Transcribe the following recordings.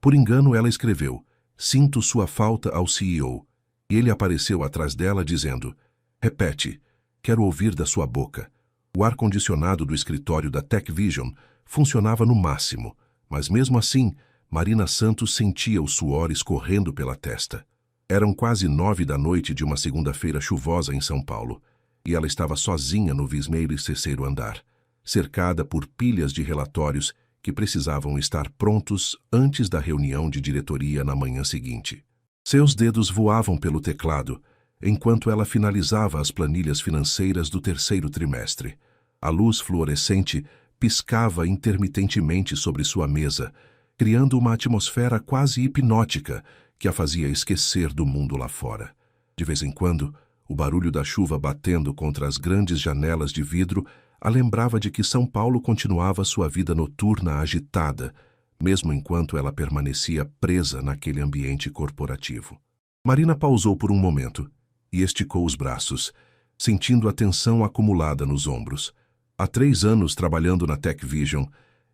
Por engano, ela escreveu: "Sinto sua falta ao CEO." E ele apareceu atrás dela dizendo: "Repete, quero ouvir da sua boca." O ar-condicionado do escritório da TechVision funcionava no máximo, mas mesmo assim, Marina Santos sentia o suor escorrendo pela testa. Eram quase 9 da noite de uma segunda-feira chuvosa em São Paulo, e ela estava sozinha no 23º andar, cercada por pilhas de relatórios que precisavam estar prontos antes da reunião de diretoria na manhã seguinte. Seus dedos voavam pelo teclado, enquanto ela finalizava as planilhas financeiras do terceiro trimestre. A luz fluorescente piscava intermitentemente sobre sua mesa, criando uma atmosfera quase hipnótica que a fazia esquecer do mundo lá fora. De vez em quando, o barulho da chuva batendo contra as grandes janelas de vidro a lembrava de que São Paulo continuava sua vida noturna agitada, mesmo enquanto ela permanecia presa naquele ambiente corporativo. Marina pausou por um momento e esticou os braços, sentindo a tensão acumulada nos ombros. Há 3 anos trabalhando na TechVision,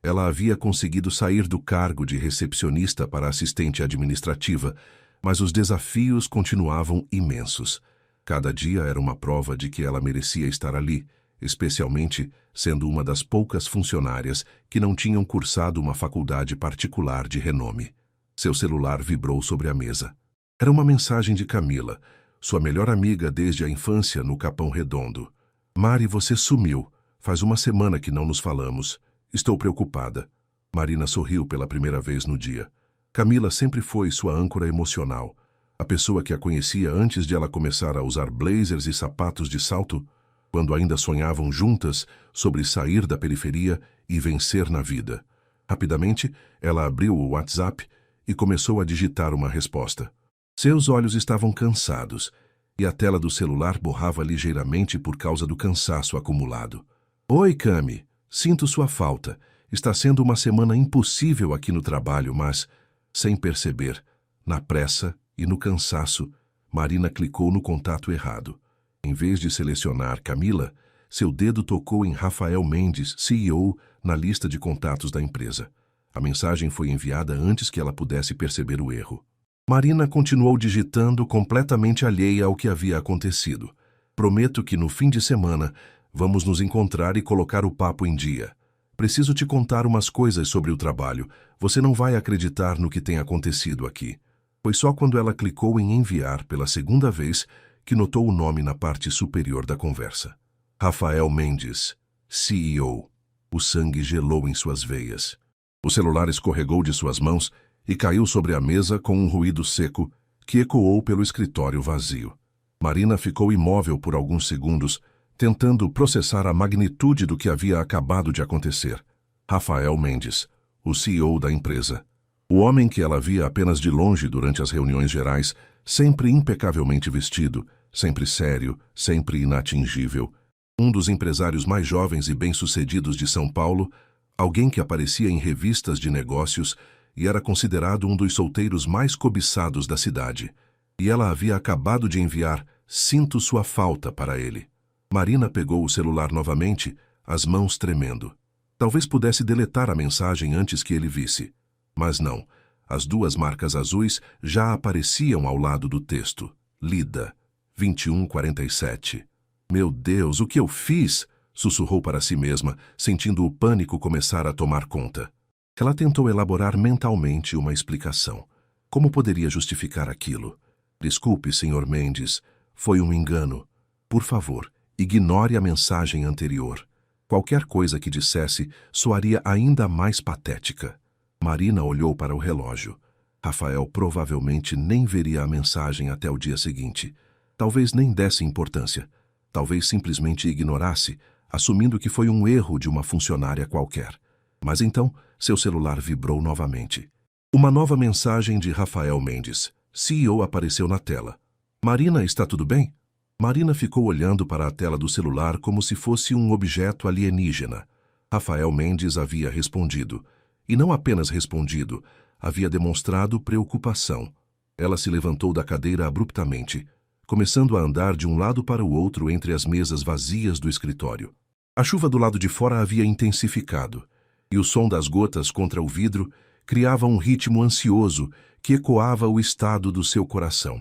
ela havia conseguido sair do cargo de recepcionista para assistente administrativa, mas os desafios continuavam imensos. Cada dia era uma prova de que ela merecia estar ali, especialmente sendo uma das poucas funcionárias que não tinham cursado uma faculdade particular de renome. Seu celular vibrou sobre a mesa. Era uma mensagem de Camila, sua melhor amiga desde a infância no Capão Redondo. "Mari, você sumiu. Faz uma semana que não nos falamos. Estou preocupada." Marina sorriu pela primeira vez no dia. Camila sempre foi sua âncora emocional, a pessoa que a conhecia antes de ela começar a usar blazers e sapatos de salto, quando ainda sonhavam juntas sobre sair da periferia e vencer na vida. Rapidamente, ela abriu o WhatsApp e começou a digitar uma resposta. Seus olhos estavam cansados e a tela do celular borrava ligeiramente por causa do cansaço acumulado. "Oi, Cami. Sinto sua falta. Está sendo uma semana impossível aqui no trabalho, mas..." Sem perceber, na pressa e no cansaço, Marina clicou no contato errado. Em vez de selecionar Camila, seu dedo tocou em Rafael Mendes, CEO, na lista de contatos da empresa. A mensagem foi enviada antes que ela pudesse perceber o erro. Marina continuou digitando, completamente alheia ao que havia acontecido. "Prometo que no fim de semana vamos nos encontrar e colocar o papo em dia. Preciso te contar umas coisas sobre o trabalho. Você não vai acreditar no que tem acontecido aqui." Foi só quando ela clicou em enviar pela segunda vez que notou o nome na parte superior da conversa. Rafael Mendes, CEO. O sangue gelou em suas veias. O celular escorregou de suas mãos e caiu sobre a mesa com um ruído seco que ecoou pelo escritório vazio. Marina ficou imóvel por alguns segundos, tentando processar a magnitude do que havia acabado de acontecer. Rafael Mendes, o CEO da empresa. O homem que ela via apenas de longe durante as reuniões gerais, sempre impecavelmente vestido, sempre sério, sempre inatingível. Um dos empresários mais jovens e bem-sucedidos de São Paulo, alguém que aparecia em revistas de negócios e era considerado um dos solteiros mais cobiçados da cidade. E ela havia acabado de enviar "Sinto sua falta" para ele. Marina pegou o celular novamente, as mãos tremendo. Talvez pudesse deletar a mensagem antes que ele visse. Mas não, as 2 marcas azuis já apareciam ao lado do texto. Lida, 21:47. "Meu Deus, o que eu fiz?" sussurrou para si mesma, sentindo o pânico começar a tomar conta. Ela tentou elaborar mentalmente uma explicação. Como poderia justificar aquilo? "Desculpe, Sr. Mendes, foi um engano. Por favor, ignore a mensagem anterior." Qualquer coisa que dissesse soaria ainda mais patética. Marina olhou para o relógio. Rafael provavelmente nem veria a mensagem até o dia seguinte. Talvez nem desse importância. Talvez simplesmente ignorasse, assumindo que foi um erro de uma funcionária qualquer. Mas então, seu celular vibrou novamente. Uma nova mensagem de Rafael Mendes, CEO, apareceu na tela. "Marina, está tudo bem?" Marina ficou olhando para a tela do celular como se fosse um objeto alienígena. Rafael Mendes havia respondido. E não apenas respondido, havia demonstrado preocupação. Ela se levantou da cadeira abruptamente, começando a andar de um lado para o outro entre as mesas vazias do escritório. A chuva do lado de fora havia intensificado, e o som das gotas contra o vidro criava um ritmo ansioso que ecoava o estado do seu coração.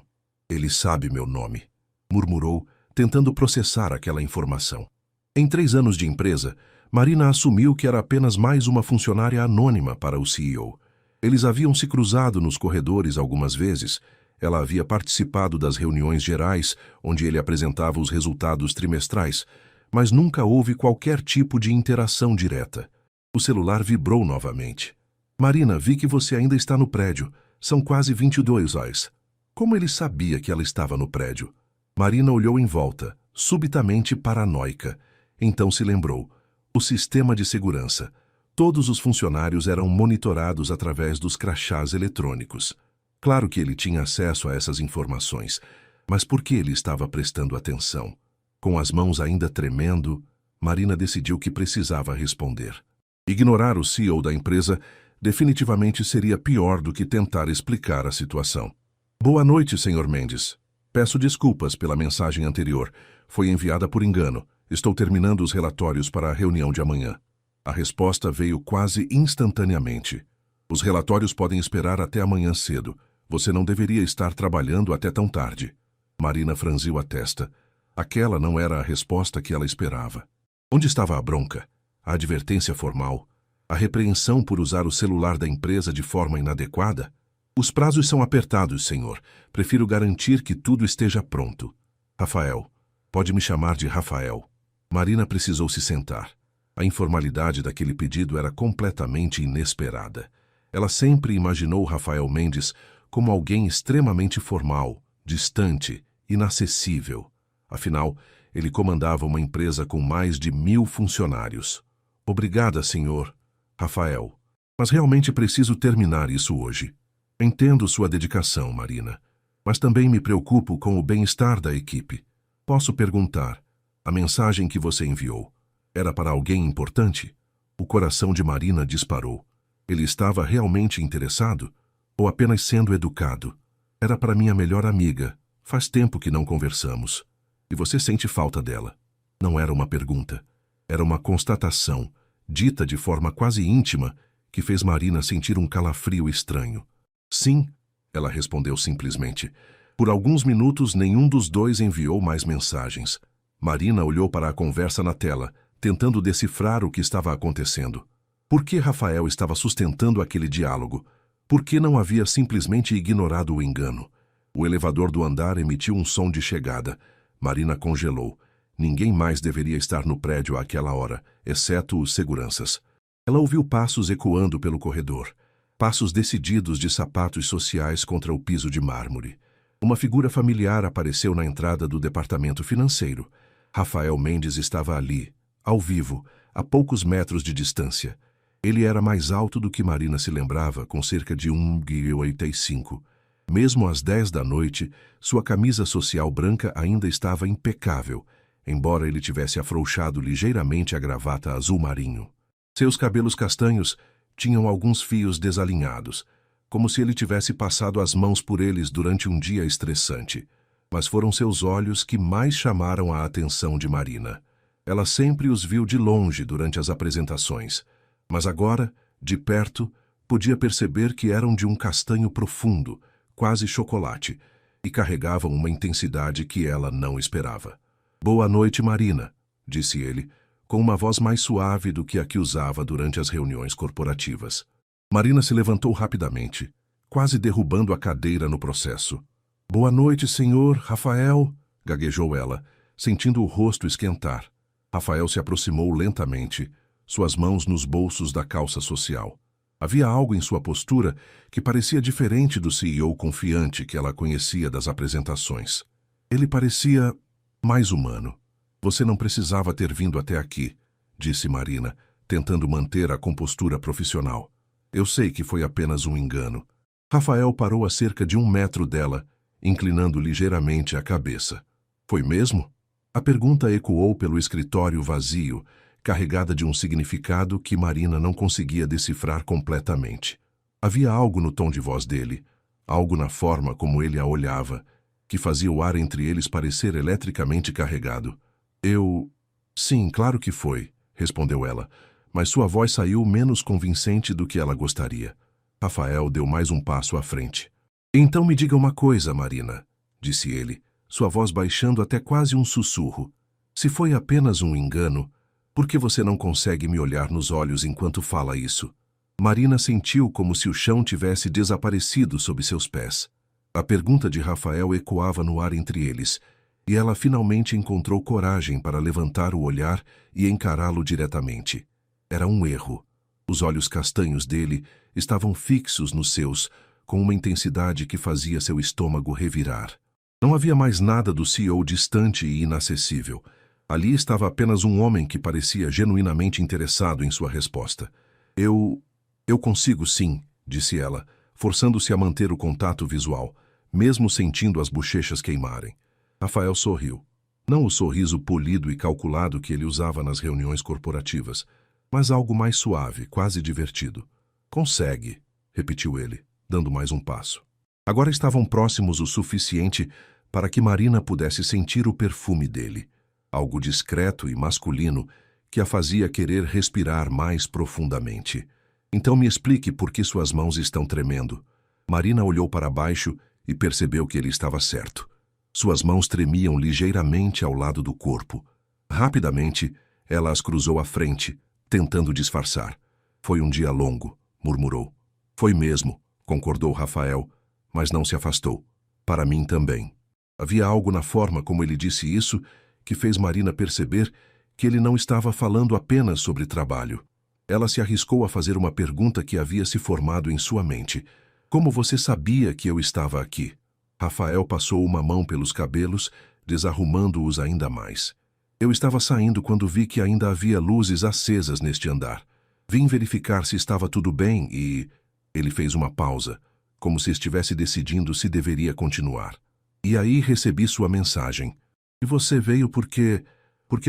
Ele sabe meu nome, murmurou, tentando processar aquela informação. Em 3 anos de empresa, Marina assumiu que era apenas mais uma funcionária anônima para o CEO. Eles haviam se cruzado nos corredores algumas vezes. Ela havia participado das reuniões gerais, onde ele apresentava os resultados trimestrais, mas nunca houve qualquer tipo de interação direta. O celular vibrou novamente. Marina, vi que você ainda está no prédio. São quase 22 horas. Como ele sabia que ela estava no prédio? Marina olhou em volta, subitamente paranoica. Então se lembrou. O sistema de segurança. Todos os funcionários eram monitorados através dos crachás eletrônicos. Claro que ele tinha acesso a essas informações, mas por que ele estava prestando atenção? Com as mãos ainda tremendo, Marina decidiu que precisava responder. Ignorar o CEO da empresa definitivamente seria pior do que tentar explicar a situação. Boa noite, Sr. Mendes. Peço desculpas pela mensagem anterior. Foi enviada por engano. Estou terminando os relatórios para a reunião de amanhã. A resposta veio quase instantaneamente. Os relatórios podem esperar até amanhã cedo. Você não deveria estar trabalhando até tão tarde. Marina franziu a testa. Aquela não era a resposta que ela esperava. Onde estava a bronca? A advertência formal? A repreensão por usar o celular da empresa de forma inadequada? Os prazos são apertados, senhor. Prefiro garantir que tudo esteja pronto. Rafael. Pode me chamar de Rafael. Marina precisou se sentar. A informalidade daquele pedido era completamente inesperada. Ela sempre imaginou Rafael Mendes como alguém extremamente formal, distante, inacessível. Afinal, ele comandava uma empresa com mais de 1000 funcionários. Obrigada, senhor. Rafael. Mas realmente preciso terminar isso hoje. Entendo sua dedicação, Marina. Mas também me preocupo com o bem-estar da equipe. Posso perguntar, a mensagem que você enviou era para alguém importante? O coração de Marina disparou. Ele estava realmente interessado? Ou apenas sendo educado? Era para minha melhor amiga. Faz tempo que não conversamos. E você sente falta dela. Não era uma pergunta. Era uma constatação, dita de forma quase íntima, que fez Marina sentir um calafrio estranho. Sim, ela respondeu simplesmente. Por alguns minutos, nenhum dos dois enviou mais mensagens. Marina olhou para a conversa na tela, tentando decifrar o que estava acontecendo. Por que Rafael estava sustentando aquele diálogo? Por que não havia simplesmente ignorado o engano? O elevador do andar emitiu um som de chegada. Marina congelou. Ninguém mais deveria estar no prédio àquela hora, exceto os seguranças. Ela ouviu passos ecoando pelo corredor. Passos decididos de sapatos sociais contra o piso de mármore. Uma figura familiar apareceu na entrada do departamento financeiro. Rafael Mendes estava ali, ao vivo, a poucos metros de distância. Ele era mais alto do que Marina se lembrava, com cerca de 1,85. Mesmo às 10 da noite, sua camisa social branca ainda estava impecável, embora ele tivesse afrouxado ligeiramente a gravata azul marinho. Seus cabelos castanhos tinham alguns fios desalinhados, como se ele tivesse passado as mãos por eles durante um dia estressante. Mas foram seus olhos que mais chamaram a atenção de Marina. Ela sempre os viu de longe durante as apresentações, mas agora, de perto, podia perceber que eram de um castanho profundo, quase chocolate, e carregavam uma intensidade que ela não esperava. Boa noite, Marina, disse ele, com uma voz mais suave do que a que usava durante as reuniões corporativas. Marina se levantou rapidamente, quase derrubando a cadeira no processo. Boa noite, senhor Rafael, gaguejou ela, sentindo o rosto esquentar. Rafael se aproximou lentamente, suas mãos nos bolsos da calça social. Havia algo em sua postura que parecia diferente do CEO confiante que ela conhecia das apresentações. Ele parecia mais humano. Você não precisava ter vindo até aqui, disse Marina, tentando manter a compostura profissional. Eu sei que foi apenas um engano. Rafael parou a cerca de 1 metro dela, inclinando ligeiramente a cabeça. Foi mesmo? A pergunta ecoou pelo escritório vazio, carregada de um significado que Marina não conseguia decifrar completamente. Havia algo no tom de voz dele, algo na forma como ele a olhava, que fazia o ar entre eles parecer eletricamente carregado. Sim, claro que foi, respondeu ela, mas sua voz saiu menos convincente do que ela gostaria. Rafael deu mais um passo à frente. Então me diga uma coisa, Marina, disse ele, sua voz baixando até quase um sussurro. Se foi apenas um engano, por que você não consegue me olhar nos olhos enquanto fala isso? Marina sentiu como se o chão tivesse desaparecido sob seus pés. A pergunta de Rafael ecoava no ar entre eles, e ela finalmente encontrou coragem para levantar o olhar e encará-lo diretamente. Era um erro. Os olhos castanhos dele estavam fixos nos seus, com uma intensidade que fazia seu estômago revirar. Não havia mais nada do CEO distante e inacessível. Ali estava apenas um homem que parecia genuinamente interessado em sua resposta. Eu consigo sim, disse ela, forçando-se a manter o contato visual, mesmo sentindo as bochechas queimarem. Rafael sorriu. Não o sorriso polido e calculado que ele usava nas reuniões corporativas, mas algo mais suave, quase divertido. Consegue, repetiu ele, dando mais um passo. Agora estavam próximos o suficiente para que Marina pudesse sentir o perfume dele, algo discreto e masculino que a fazia querer respirar mais profundamente. Então me explique por que suas mãos estão tremendo. Marina olhou para baixo e percebeu que ele estava certo. Suas mãos tremiam ligeiramente ao lado do corpo. Rapidamente, ela as cruzou à frente, tentando disfarçar. Foi um dia longo, murmurou. Foi mesmo, concordou Rafael, mas não se afastou. Para mim também. Havia algo na forma como ele disse isso que fez Marina perceber que ele não estava falando apenas sobre trabalho. Ela se arriscou a fazer uma pergunta que havia se formado em sua mente. Como você sabia que eu estava aqui? Rafael passou uma mão pelos cabelos, desarrumando-os ainda mais. Eu estava saindo quando vi que ainda havia luzes acesas neste andar. Vim verificar se estava tudo bem e... Ele fez uma pausa, como se estivesse decidindo se deveria continuar. E aí recebi sua mensagem. E você veio porque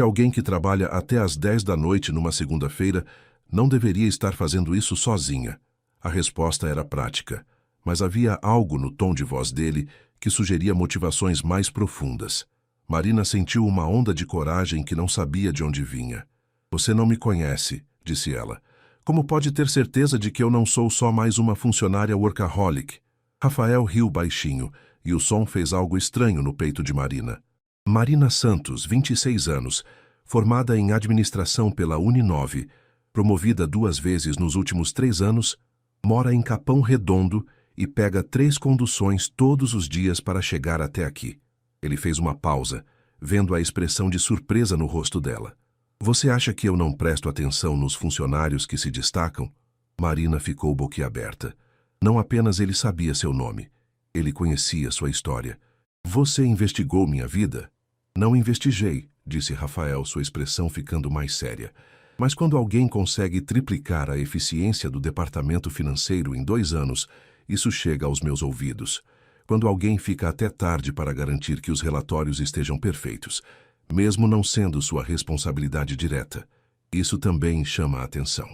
alguém que trabalha até às 10 da noite numa segunda-feira não deveria estar fazendo isso sozinha. A resposta era prática, mas havia algo no tom de voz dele que sugeria motivações mais profundas. Marina sentiu uma onda de coragem que não sabia de onde vinha. Você não me conhece, disse ela. Como pode ter certeza de que eu não sou só mais uma funcionária workaholic? Rafael riu baixinho, e o som fez algo estranho no peito de Marina. Marina Santos, 26 anos, formada em administração pela Uninove, promovida 2 vezes nos últimos 3 anos, mora em Capão Redondo e pega 3 conduções todos os dias para chegar até aqui. Ele fez uma pausa, vendo a expressão de surpresa no rosto dela. Você acha que eu não presto atenção nos funcionários que se destacam? Marina ficou boquiaberta. Não apenas ele sabia seu nome, ele conhecia sua história. Você investigou minha vida? Não investigei, disse Rafael, sua expressão ficando mais séria. Mas quando alguém consegue triplicar a eficiência do departamento financeiro em 2 anos, isso chega aos meus ouvidos. Quando alguém fica até tarde para garantir que os relatórios estejam perfeitos, mesmo não sendo sua responsabilidade direta, isso também chama a atenção.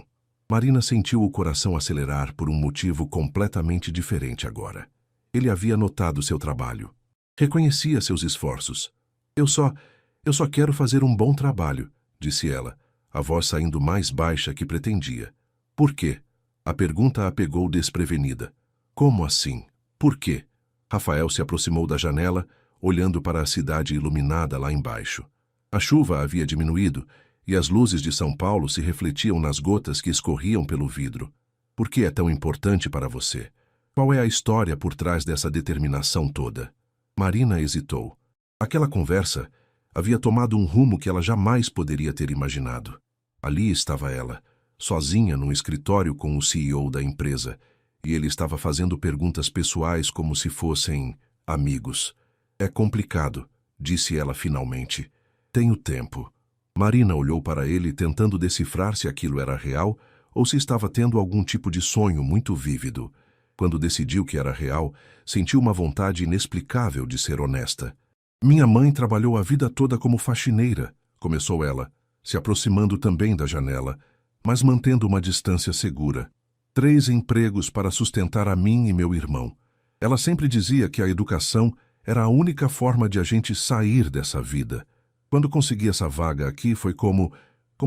Marina sentiu o coração acelerar por um motivo completamente diferente agora. Ele havia notado seu trabalho. Reconhecia seus esforços. Eu só quero fazer um bom trabalho, disse ela, a voz saindo mais baixa que pretendia. Por quê? A pergunta a pegou desprevenida. Como assim? Por quê? Rafael se aproximou da janela, olhando para a cidade iluminada lá embaixo. A chuva havia diminuído e as luzes de São Paulo se refletiam nas gotas que escorriam pelo vidro. Por que é tão importante para você? Qual é a história por trás dessa determinação toda? Marina hesitou. Aquela conversa havia tomado um rumo que ela jamais poderia ter imaginado. Ali estava ela, sozinha num escritório com o CEO da empresa, e ele estava fazendo perguntas pessoais como se fossem amigos. É complicado, disse ela finalmente. Tenho tempo. Marina olhou para ele tentando decifrar se aquilo era real ou se estava tendo algum tipo de sonho muito vívido. Quando decidiu que era real, sentiu uma vontade inexplicável de ser honesta. Minha mãe trabalhou a vida toda como faxineira, começou ela, se aproximando também da janela, mas mantendo uma distância segura. 3 empregos para sustentar a mim e meu irmão. Ela sempre dizia que a educação era a única forma de a gente sair dessa vida. Quando consegui essa vaga aqui foi como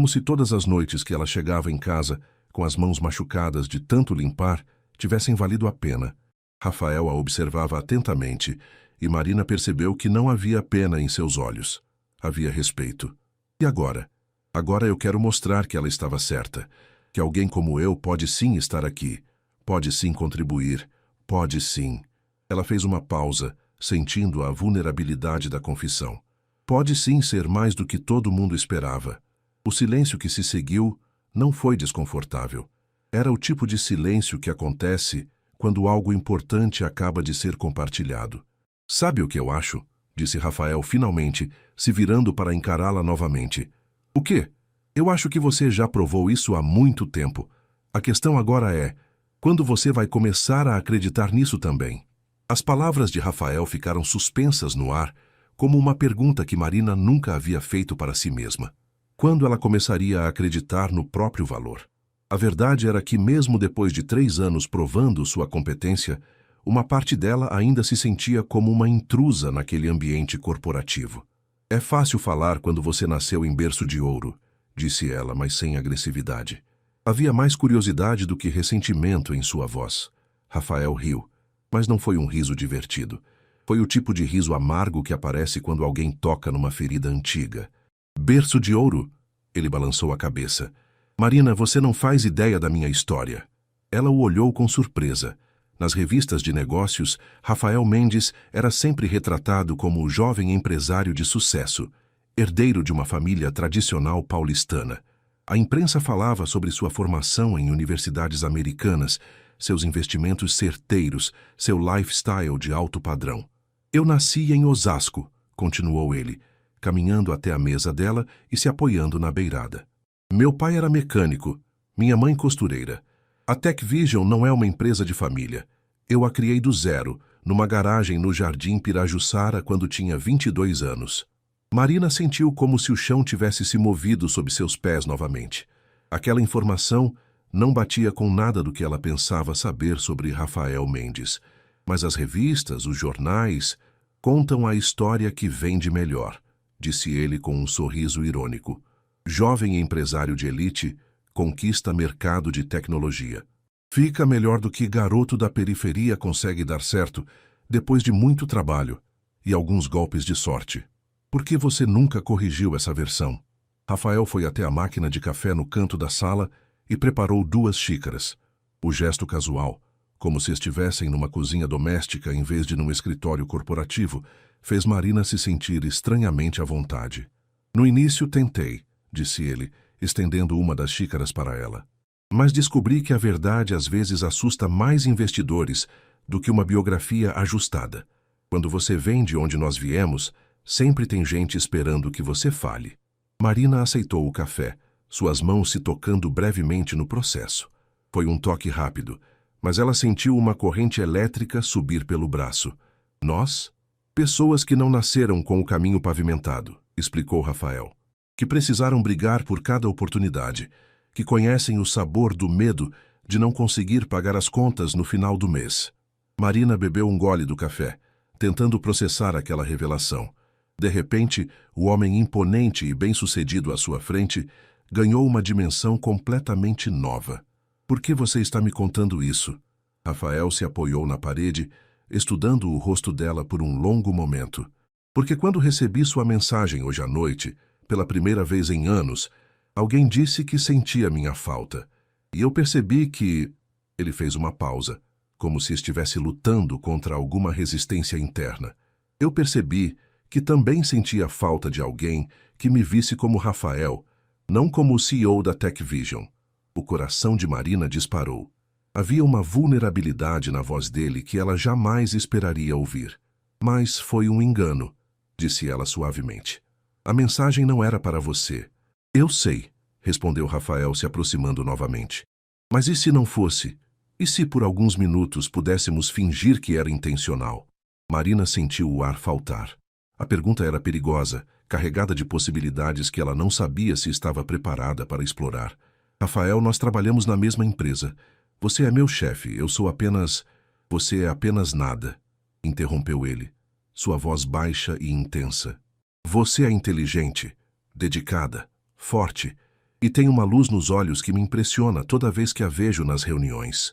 se todas as noites que ela chegava em casa, com as mãos machucadas de tanto limpar, tivessem valido a pena. Rafael a observava atentamente e Marina percebeu que não havia pena em seus olhos. Havia respeito. E agora? Agora eu quero mostrar que ela estava certa, que alguém como eu pode sim estar aqui, pode sim contribuir, pode sim. Ela fez uma pausa, sentindo a vulnerabilidade da confissão. Pode sim ser mais do que todo mundo esperava. O silêncio que se seguiu não foi desconfortável. Era o tipo de silêncio que acontece quando algo importante acaba de ser compartilhado. Sabe o que eu acho? Disse Rafael finalmente, se virando para encará-la novamente. O quê? Eu acho que você já provou isso há muito tempo. A questão agora é, quando você vai começar a acreditar nisso também? As palavras de Rafael ficaram suspensas no ar, como uma pergunta que Marina nunca havia feito para si mesma. Quando ela começaria a acreditar no próprio valor? A verdade era que, mesmo depois de 3 anos provando sua competência, uma parte dela ainda se sentia como uma intrusa naquele ambiente corporativo. É fácil falar quando você nasceu em berço de ouro, disse ela, mas sem agressividade. Havia mais curiosidade do que ressentimento em sua voz. Rafael riu, mas não foi um riso divertido. Foi o tipo de riso amargo que aparece quando alguém toca numa ferida antiga. Berço de ouro? Ele balançou a cabeça. Marina, você não faz ideia da minha história. Ela o olhou com surpresa. Nas revistas de negócios, Rafael Mendes era sempre retratado como o jovem empresário de sucesso, herdeiro de uma família tradicional paulistana. A imprensa falava sobre sua formação em universidades americanas, seus investimentos certeiros, seu lifestyle de alto padrão. Eu nasci em Osasco, continuou ele, caminhando até a mesa dela e se apoiando na beirada. Meu pai era mecânico, minha mãe costureira. A TechVision não é uma empresa de família. Eu a criei do zero, numa garagem no Jardim Pirajussara quando tinha 22 anos. Marina sentiu como se o chão tivesse se movido sob seus pés novamente. Aquela informação não batia com nada do que ela pensava saber sobre Rafael Mendes. Mas as revistas, os jornais, contam a história que vende melhor, disse ele com um sorriso irônico. Jovem empresário de elite, conquista mercado de tecnologia. Fica melhor do que garoto da periferia consegue dar certo depois de muito trabalho e alguns golpes de sorte. Por que você nunca corrigiu essa versão? Rafael foi até a máquina de café no canto da sala e preparou 2 xícaras. O gesto casual, como se estivessem numa cozinha doméstica em vez de num escritório corporativo, fez Marina se sentir estranhamente à vontade. No início tentei, disse ele, estendendo uma das xícaras para ela. Mas descobri que a verdade às vezes assusta mais investidores do que uma biografia ajustada. Quando você vem de onde nós viemos, sempre tem gente esperando que você fale. Marina aceitou o café, suas mãos se tocando brevemente no processo. Foi um toque rápido, mas ela sentiu uma corrente elétrica subir pelo braço. Nós? Pessoas que não nasceram com o caminho pavimentado, explicou Rafael, que precisaram brigar por cada oportunidade, que conhecem o sabor do medo de não conseguir pagar as contas no final do mês. Marina bebeu um gole do café, tentando processar aquela revelação. De repente, o homem imponente e bem-sucedido à sua frente ganhou uma dimensão completamente nova. Por que você está me contando isso? Rafael se apoiou na parede, estudando o rosto dela por um longo momento. Porque quando recebi sua mensagem hoje à noite, pela primeira vez em anos, alguém disse que sentia minha falta. E eu percebi que... Ele fez uma pausa, como se estivesse lutando contra alguma resistência interna. Eu percebi que também sentia falta de alguém que me visse como Rafael, não como o CEO da TechVision. O coração de Marina disparou. Havia uma vulnerabilidade na voz dele que ela jamais esperaria ouvir. Mas foi um engano, disse ela suavemente. A mensagem não era para você. Eu sei, respondeu Rafael se aproximando novamente. Mas e se não fosse? E se por alguns minutos pudéssemos fingir que era intencional? Marina sentiu o ar faltar. A pergunta era perigosa, carregada de possibilidades que ela não sabia se estava preparada para explorar. Rafael, nós trabalhamos na mesma empresa. Você é meu chefe, eu sou apenas... Você é apenas nada, interrompeu ele, sua voz baixa e intensa. Você é inteligente, dedicada, forte, e tem uma luz nos olhos que me impressiona toda vez que a vejo nas reuniões.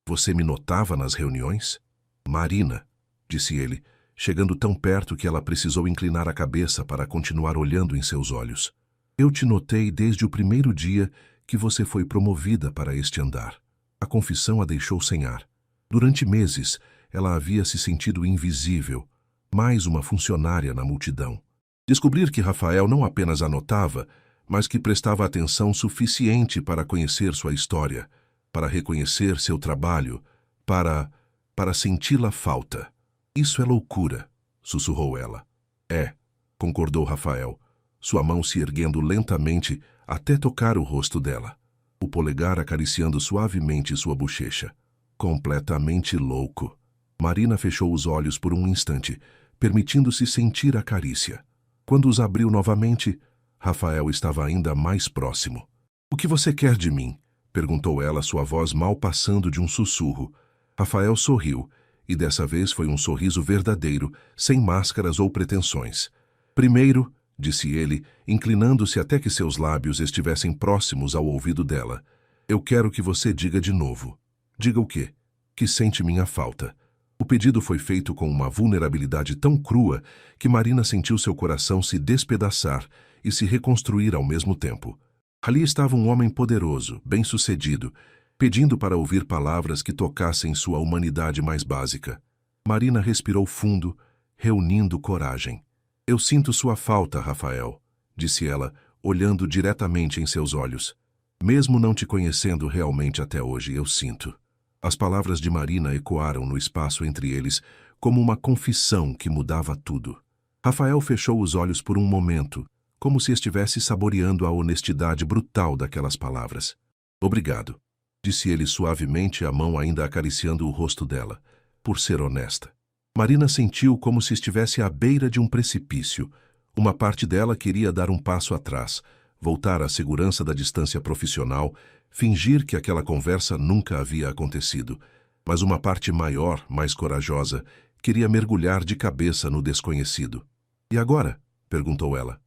Você me notava nas reuniões? Marina, disse ele, chegando tão perto que ela precisou inclinar a cabeça para continuar olhando em seus olhos. Eu te notei desde o primeiro dia que você foi promovida para este andar. A confissão a deixou sem ar. Durante meses, ela havia se sentido invisível, mais uma funcionária na multidão. Descobrir que Rafael não apenas a notava, mas que prestava atenção suficiente para conhecer sua história, para reconhecer seu trabalho, para senti-la falta. Isso é loucura, sussurrou ela. É, concordou Rafael, sua mão se erguendo lentamente até tocar o rosto dela, o polegar acariciando suavemente sua bochecha. Completamente louco. Marina fechou os olhos por um instante, permitindo-se sentir a carícia. Quando os abriu novamente, Rafael estava ainda mais próximo. O que você quer de mim? Perguntou ela, sua voz mal passando de um sussurro. Rafael sorriu, e dessa vez foi um sorriso verdadeiro, sem máscaras ou pretensões. Primeiro, disse ele, inclinando-se até que seus lábios estivessem próximos ao ouvido dela, eu quero que você diga de novo. Diga o quê? Que sente minha falta. O pedido foi feito com uma vulnerabilidade tão crua que Marina sentiu seu coração se despedaçar e se reconstruir ao mesmo tempo. Ali estava um homem poderoso, bem-sucedido, pedindo para ouvir palavras que tocassem sua humanidade mais básica. Marina respirou fundo, reunindo coragem. Eu sinto sua falta, Rafael, disse ela, olhando diretamente em seus olhos. Mesmo não te conhecendo realmente até hoje, eu sinto. As palavras de Marina ecoaram no espaço entre eles, como uma confissão que mudava tudo. Rafael fechou os olhos por um momento, como se estivesse saboreando a honestidade brutal daquelas palavras. Obrigado, disse ele suavemente, a mão ainda acariciando o rosto dela, por ser honesta. Marina sentiu como se estivesse à beira de um precipício. Uma parte dela queria dar um passo atrás, voltar à segurança da distância profissional, fingir que aquela conversa nunca havia acontecido. Mas uma parte maior, mais corajosa, queria mergulhar de cabeça no desconhecido. E agora? Perguntou ela.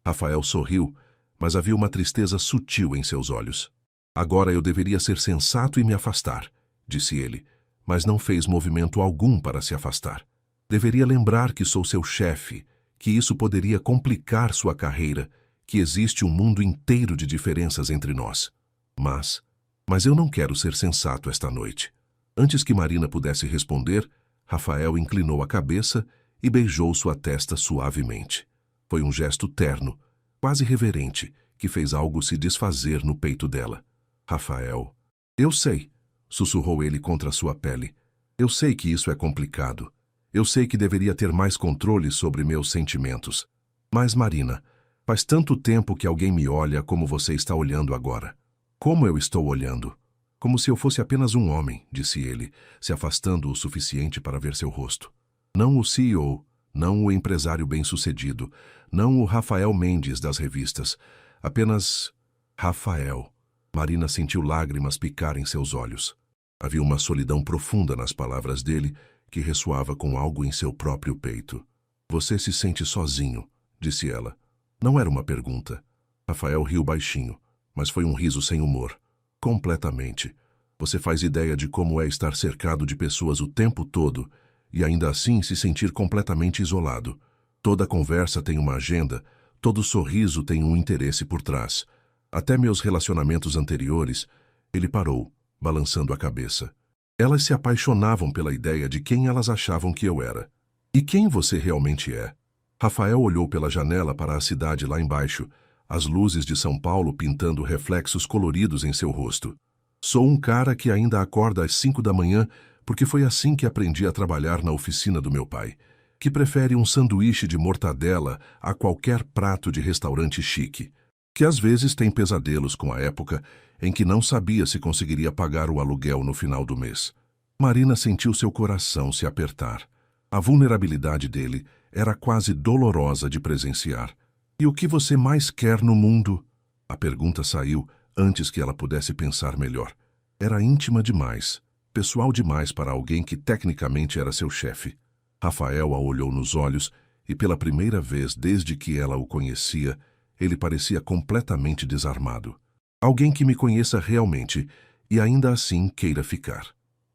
Rafael sorriu, mas havia uma tristeza sutil em seus olhos. Agora eu deveria ser sensato e me afastar, disse ele, mas não fez movimento algum para se afastar. Deveria lembrar que sou seu chefe, que isso poderia complicar sua carreira, que existe um mundo inteiro de diferenças entre nós. Mas eu não quero ser sensato esta noite. Antes que Marina pudesse responder, Rafael inclinou a cabeça e beijou sua testa suavemente. Foi um gesto terno, quase reverente, que fez algo se desfazer no peito dela. Rafael. Eu sei, sussurrou ele contra sua pele. Eu sei que isso é complicado. Eu sei que deveria ter mais controle sobre meus sentimentos. Mas, Marina, faz tanto tempo que alguém me olha como você está olhando agora. Como eu estou olhando? Como se eu fosse apenas um homem, disse ele, se afastando o suficiente para ver seu rosto. Não o CEO, não o empresário bem-sucedido, não o Rafael Mendes das revistas. Apenas Rafael. Marina sentiu lágrimas picar em seus olhos. Havia uma solidão profunda nas palavras dele que ressoava com algo em seu próprio peito. Você se sente sozinho, disse ela. Não era uma pergunta. Rafael riu baixinho, mas foi um riso sem humor. Completamente. Você faz ideia de como é estar cercado de pessoas o tempo todo e ainda assim se sentir completamente isolado. Toda conversa tem uma agenda, todo sorriso tem um interesse por trás. Até meus relacionamentos anteriores, ele parou, balançando a cabeça. Elas se apaixonavam pela ideia de quem elas achavam que eu era. E quem você realmente é? Rafael olhou pela janela para a cidade lá embaixo, as luzes de São Paulo pintando reflexos coloridos em seu rosto. Sou um cara que ainda acorda às 5 da manhã porque foi assim que aprendi a trabalhar na oficina do meu pai, que prefere um sanduíche de mortadela a qualquer prato de restaurante chique, que às vezes tem pesadelos com a época em que não sabia se conseguiria pagar o aluguel no final do mês. Marina sentiu seu coração se apertar. A vulnerabilidade dele era quase dolorosa de presenciar. E o que você mais quer no mundo? A pergunta saiu antes que ela pudesse pensar melhor. Era íntima demais, pessoal demais para alguém que tecnicamente era seu chefe. Rafael a olhou nos olhos e pela primeira vez desde que ela o conhecia, ele parecia completamente desarmado. Alguém que me conheça realmente e ainda assim queira ficar.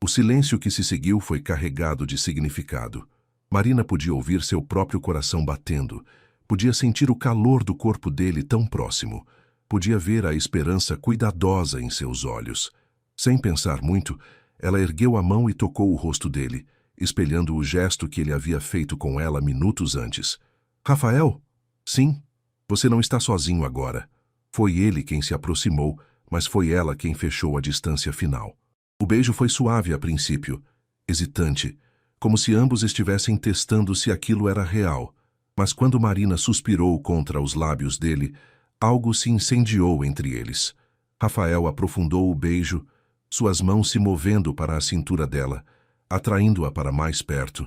O silêncio que se seguiu foi carregado de significado. Marina podia ouvir seu próprio coração batendo, podia sentir o calor do corpo dele tão próximo, podia ver a esperança cuidadosa em seus olhos. Sem pensar muito, ela ergueu a mão e tocou o rosto dele, espelhando o gesto que ele havia feito com ela minutos antes. Rafael? Sim, você não está sozinho agora. Foi ele quem se aproximou, mas foi ela quem fechou a distância final. O beijo foi suave a princípio, hesitante, como se ambos estivessem testando se aquilo era real. Mas quando Marina suspirou contra os lábios dele, algo se incendiou entre eles. Rafael aprofundou o beijo, suas mãos se movendo para a cintura dela, atraindo-a para mais perto.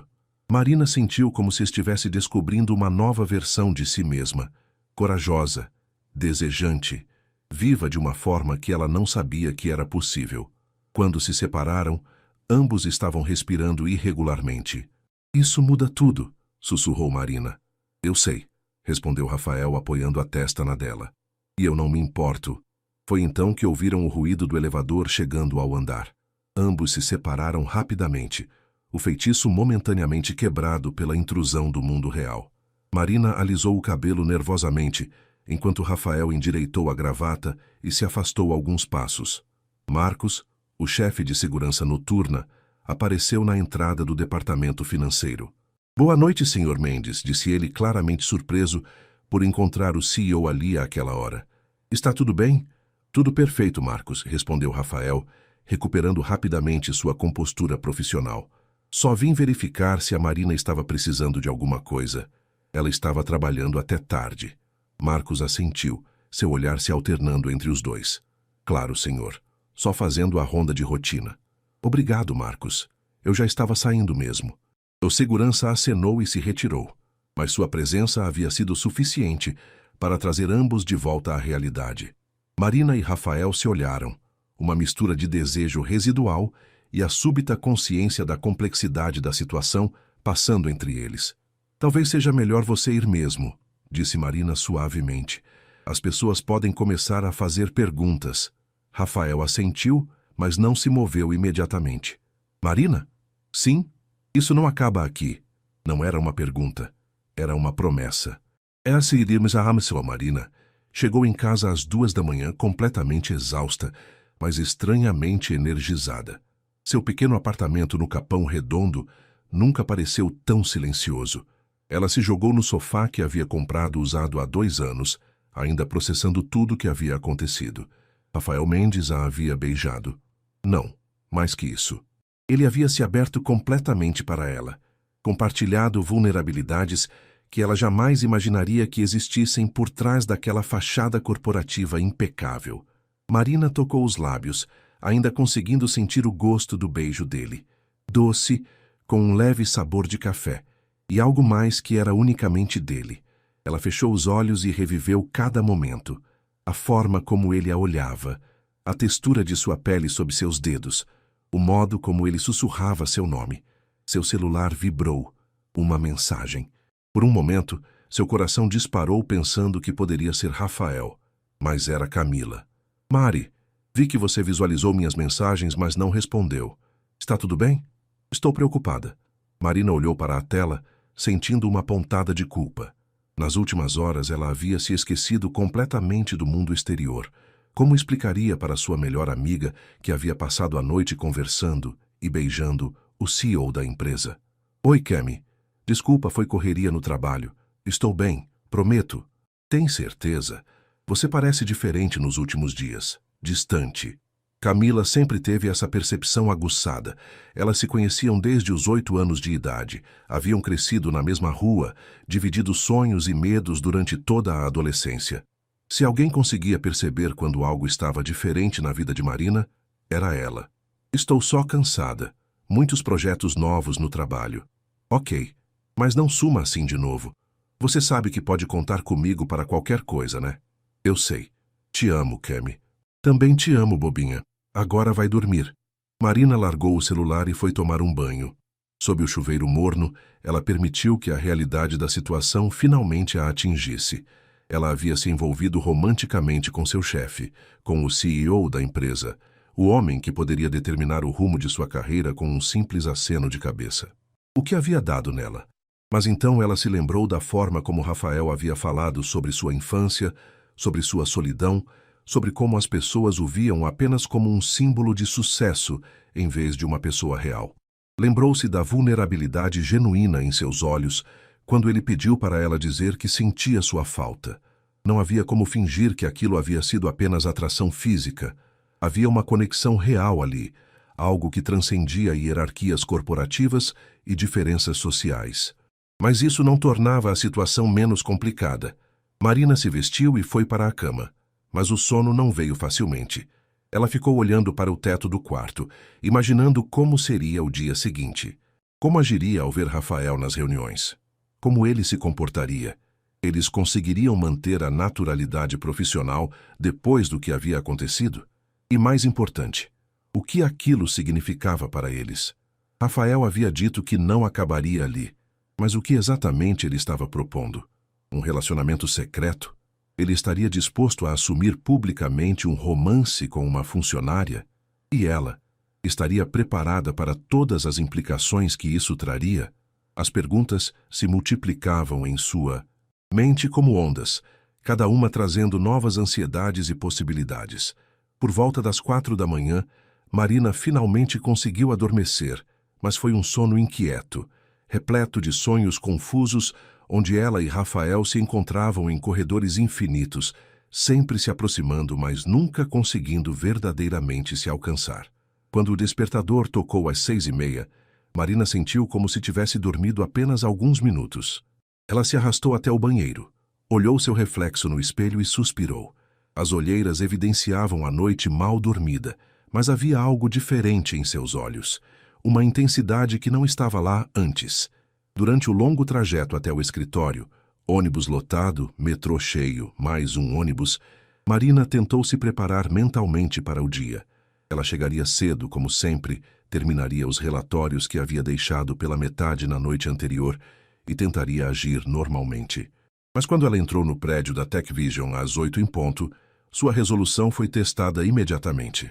Marina sentiu como se estivesse descobrindo uma nova versão de si mesma, corajosa, desejante, viva de uma forma que ela não sabia que era possível. Quando se separaram, ambos estavam respirando irregularmente. Isso muda tudo, sussurrou Marina. Eu sei, respondeu Rafael apoiando a testa na dela. E eu não me importo. Foi então que ouviram o ruído do elevador chegando ao andar. Ambos se separaram rapidamente, o feitiço momentaneamente quebrado pela intrusão do mundo real. Marina alisou o cabelo nervosamente, enquanto Rafael endireitou a gravata e se afastou alguns passos. Marcos, o chefe de segurança noturna, apareceu na entrada do departamento financeiro. Boa noite, Sr. Mendes, disse ele claramente surpreso por encontrar o CEO ali àquela hora. Está tudo bem? Tudo perfeito, Marcos, respondeu Rafael, recuperando rapidamente sua compostura profissional. Só vim verificar se a Marina estava precisando de alguma coisa. Ela estava trabalhando até tarde. Marcos assentiu, seu olhar se alternando entre os dois. Claro, senhor. Só fazendo a ronda de rotina. Obrigado, Marcos. Eu já estava saindo mesmo. O segurança acenou e se retirou, mas sua presença havia sido suficiente para trazer ambos de volta à realidade. Marina e Rafael se olharam, uma mistura de desejo residual e a súbita consciência da complexidade da situação passando entre eles. Talvez seja melhor você ir mesmo, disse Marina suavemente. As pessoas podem começar a fazer perguntas. Rafael assentiu, mas não se moveu imediatamente. Marina? Sim? Isso não acaba aqui. Não era uma pergunta. Era uma promessa. Essa iríamos a Marina. Chegou em casa às 2 da manhã, completamente exausta, mas estranhamente energizada. Seu pequeno apartamento no Capão Redondo nunca pareceu tão silencioso. Ela se jogou no sofá que havia comprado usado há 2 anos, ainda processando tudo o que havia acontecido. Rafael Mendes a havia beijado. Não, mais que isso. Ele havia se aberto completamente para ela, compartilhado vulnerabilidades que ela jamais imaginaria que existissem por trás daquela fachada corporativa impecável. Marina tocou os lábios, ainda conseguindo sentir o gosto do beijo dele. Doce, com um leve sabor de café, e algo mais que era unicamente dele. Ela fechou os olhos e reviveu cada momento. A forma como ele a olhava, a textura de sua pele sob seus dedos, o modo como ele sussurrava seu nome. Seu celular vibrou. Uma mensagem. Por um momento, seu coração disparou pensando que poderia ser Rafael, mas era Camila. Mari, vi que você visualizou minhas mensagens, mas não respondeu. Está tudo bem? Estou preocupada. Marina olhou para a tela, sentindo uma pontada de culpa. Nas últimas horas, ela havia se esquecido completamente do mundo exterior. Como explicaria para sua melhor amiga que havia passado a noite conversando e beijando o CEO da empresa? Oi, Cami. Desculpa, foi correria no trabalho. Estou bem, prometo. Tem certeza? Você parece diferente nos últimos dias. Distante. Camila sempre teve essa percepção aguçada. Elas se conheciam desde os 8 anos de idade. Haviam crescido na mesma rua, dividido sonhos e medos durante toda a adolescência. Se alguém conseguia perceber quando algo estava diferente na vida de Marina, era ela. Estou só cansada. Muitos projetos novos no trabalho. Ok, mas não suma assim de novo. Você sabe que pode contar comigo para qualquer coisa, né? Eu sei. Te amo, Cami. Também te amo, bobinha. Agora vai dormir. Marina largou o celular e foi tomar um banho. Sob o chuveiro morno, ela permitiu que a realidade da situação finalmente a atingisse. Ela havia se envolvido romanticamente com seu chefe, com o CEO da empresa, O homem que poderia determinar o rumo de sua carreira com um simples aceno de cabeça. O que havia dado nela? Mas então ela se lembrou da forma como Rafael havia falado sobre sua infância, sobre sua solidão, sobre como as pessoas o viam apenas como um símbolo de sucesso em vez de uma pessoa real. Lembrou-se da vulnerabilidade genuína em seus olhos quando ele pediu para ela dizer que sentia sua falta. Não havia como fingir que aquilo havia sido apenas atração física. Havia uma conexão real ali, algo que transcendia hierarquias corporativas e diferenças sociais. Mas isso não tornava a situação menos complicada. Marina se vestiu e foi para a cama, mas o sono não veio facilmente. Ela ficou olhando para o teto do quarto, imaginando como seria o dia seguinte. Como agiria ao ver Rafael nas reuniões? Como ele se comportaria? Eles conseguiriam manter a naturalidade profissional depois do que havia acontecido? E mais importante, o que aquilo significava para eles? Rafael havia dito que não acabaria ali, mas o que exatamente ele estava propondo? Um relacionamento secreto? Ele estaria disposto a assumir publicamente um romance com uma funcionária? E ela? Estaria preparada para todas as implicações que isso traria? As perguntas se multiplicavam em sua mente como ondas, cada uma trazendo novas ansiedades e possibilidades. Por volta das 4 da manhã, Marina finalmente conseguiu adormecer, mas foi um sono inquieto, repleto de sonhos confusos, onde ela e Rafael se encontravam em corredores infinitos, sempre se aproximando, mas nunca conseguindo verdadeiramente se alcançar. Quando o despertador tocou às 6h30, Marina sentiu como se tivesse dormido apenas alguns minutos. Ela se arrastou até o banheiro, olhou seu reflexo no espelho e suspirou. As olheiras evidenciavam a noite mal dormida, mas havia algo diferente em seus olhos, uma intensidade que não estava lá antes. Durante o longo trajeto até o escritório, ônibus lotado, metrô cheio, mais um ônibus, Marina tentou se preparar mentalmente para o dia. Ela chegaria cedo, como sempre, terminaria os relatórios que havia deixado pela metade na noite anterior e tentaria agir normalmente. Mas quando ela entrou no prédio da TechVision às 8 em ponto, sua resolução foi testada imediatamente.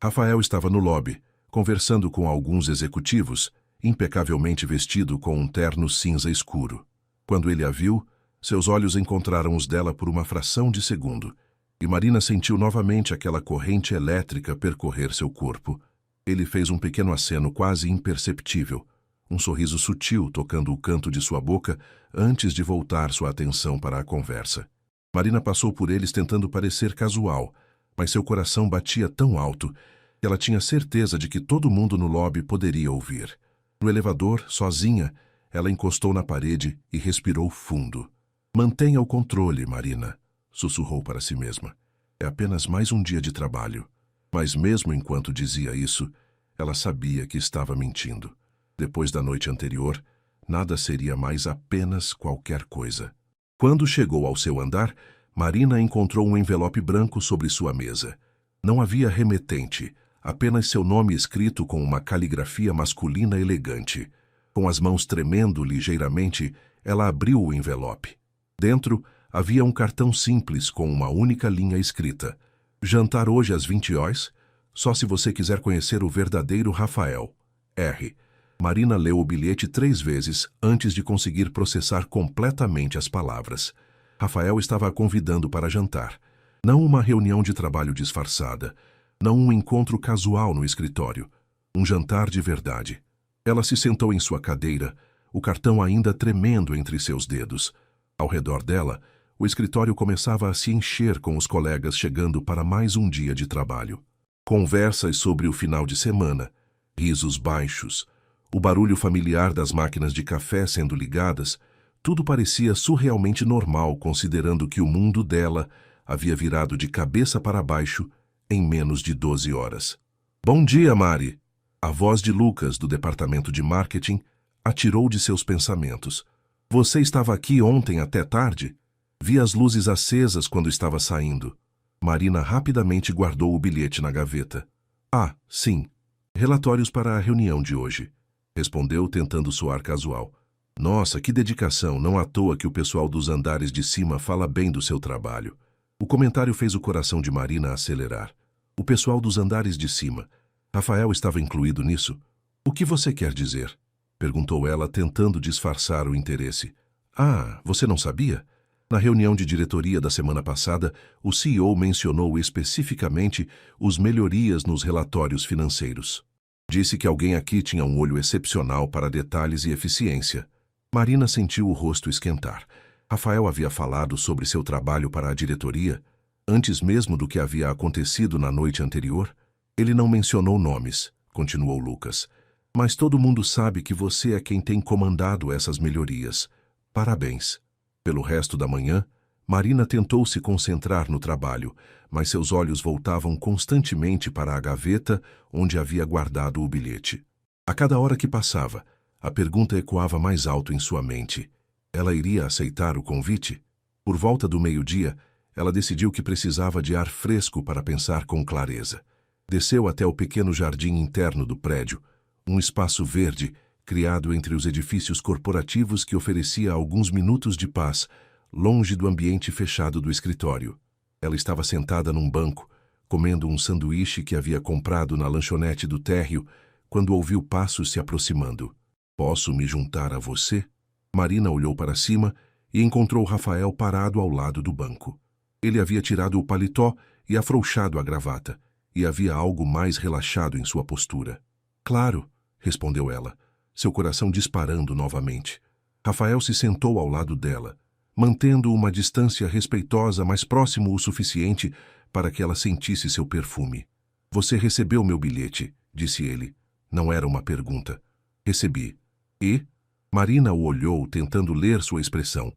Rafael estava no lobby, conversando com alguns executivos, impecavelmente vestido com um terno cinza escuro. Quando ele a viu, seus olhos encontraram os dela por uma fração de segundo, e Marina sentiu novamente aquela corrente elétrica percorrer seu corpo. Ele fez um pequeno aceno quase imperceptível, um sorriso sutil tocando o canto de sua boca antes de voltar sua atenção para a conversa. Marina passou por eles tentando parecer casual, mas seu coração batia tão alto que ela tinha certeza de que todo mundo no lobby poderia ouvir. No elevador, sozinha, ela encostou na parede e respirou fundo. Mantenha o controle, Marina, sussurrou para si mesma. É apenas mais um dia de trabalho. Mas mesmo enquanto dizia isso, ela sabia que estava mentindo. Depois da noite anterior, nada seria mais apenas qualquer coisa. Quando chegou ao seu andar, Marina encontrou um envelope branco sobre sua mesa. Não havia remetente, apenas seu nome escrito com uma caligrafia masculina elegante. Com as mãos tremendo ligeiramente, ela abriu o envelope. Dentro, havia um cartão simples com uma única linha escrita. Jantar hoje às 20 horas? Só se você quiser conhecer o verdadeiro Rafael. R. Marina leu o bilhete 3 vezes antes de conseguir processar completamente as palavras. Rafael estava a convidando para jantar. Não uma reunião de trabalho disfarçada. Não um encontro casual no escritório. Um jantar de verdade. Ela se sentou em sua cadeira, o cartão ainda tremendo entre seus dedos. Ao redor dela, o escritório começava a se encher com os colegas chegando para mais um dia de trabalho. Conversas sobre o final de semana, risos baixos, o barulho familiar das máquinas de café sendo ligadas, tudo parecia surrealmente normal considerando que o mundo dela havia virado de cabeça para baixo em menos de 12 horas. Bom dia, Mari! A voz de Lucas, do departamento de marketing, a tirou de seus pensamentos. Você estava aqui ontem até tarde? Vi as luzes acesas quando estava saindo. Marina rapidamente guardou o bilhete na gaveta. Ah, sim. Relatórios para a reunião de hoje. Respondeu tentando soar casual. Nossa, que dedicação, não à toa que o pessoal dos andares de cima fala bem do seu trabalho. O comentário fez o coração de Marina acelerar. O pessoal dos andares de cima. Rafael estava incluído nisso? O que você quer dizer? Perguntou ela, tentando disfarçar o interesse. Ah, você não sabia? Na reunião de diretoria da semana passada, o CEO mencionou especificamente os melhorias nos relatórios financeiros. Disse que alguém aqui tinha um olho excepcional para detalhes e eficiência. Marina sentiu o rosto esquentar. Rafael havia falado sobre seu trabalho para a diretoria, antes mesmo do que havia acontecido na noite anterior. Ele não mencionou nomes, continuou Lucas. Mas todo mundo sabe que você é quem tem comandado essas melhorias. Parabéns. Pelo resto da manhã, Marina tentou se concentrar no trabalho, mas seus olhos voltavam constantemente para a gaveta onde havia guardado o bilhete. A cada hora que passava, a pergunta ecoava mais alto em sua mente. Ela iria aceitar o convite? Por volta do meio-dia, ela decidiu que precisava de ar fresco para pensar com clareza. Desceu até o pequeno jardim interno do prédio, um espaço verde criado entre os edifícios corporativos que oferecia alguns minutos de paz, longe do ambiente fechado do escritório. Ela estava sentada num banco, comendo um sanduíche que havia comprado na lanchonete do térreo, quando ouviu passos se aproximando. Posso me juntar a você? Marina olhou para cima e encontrou Rafael parado ao lado do banco. Ele havia tirado o paletó e afrouxado a gravata, e havia algo mais relaxado em sua postura. Claro, respondeu ela, seu coração disparando novamente. Rafael se sentou ao lado dela, mantendo uma distância respeitosa, mas próximo o suficiente para que ela sentisse seu perfume. Você recebeu meu bilhete, disse ele. Não era uma pergunta. Recebi. E? Marina o olhou, tentando ler sua expressão.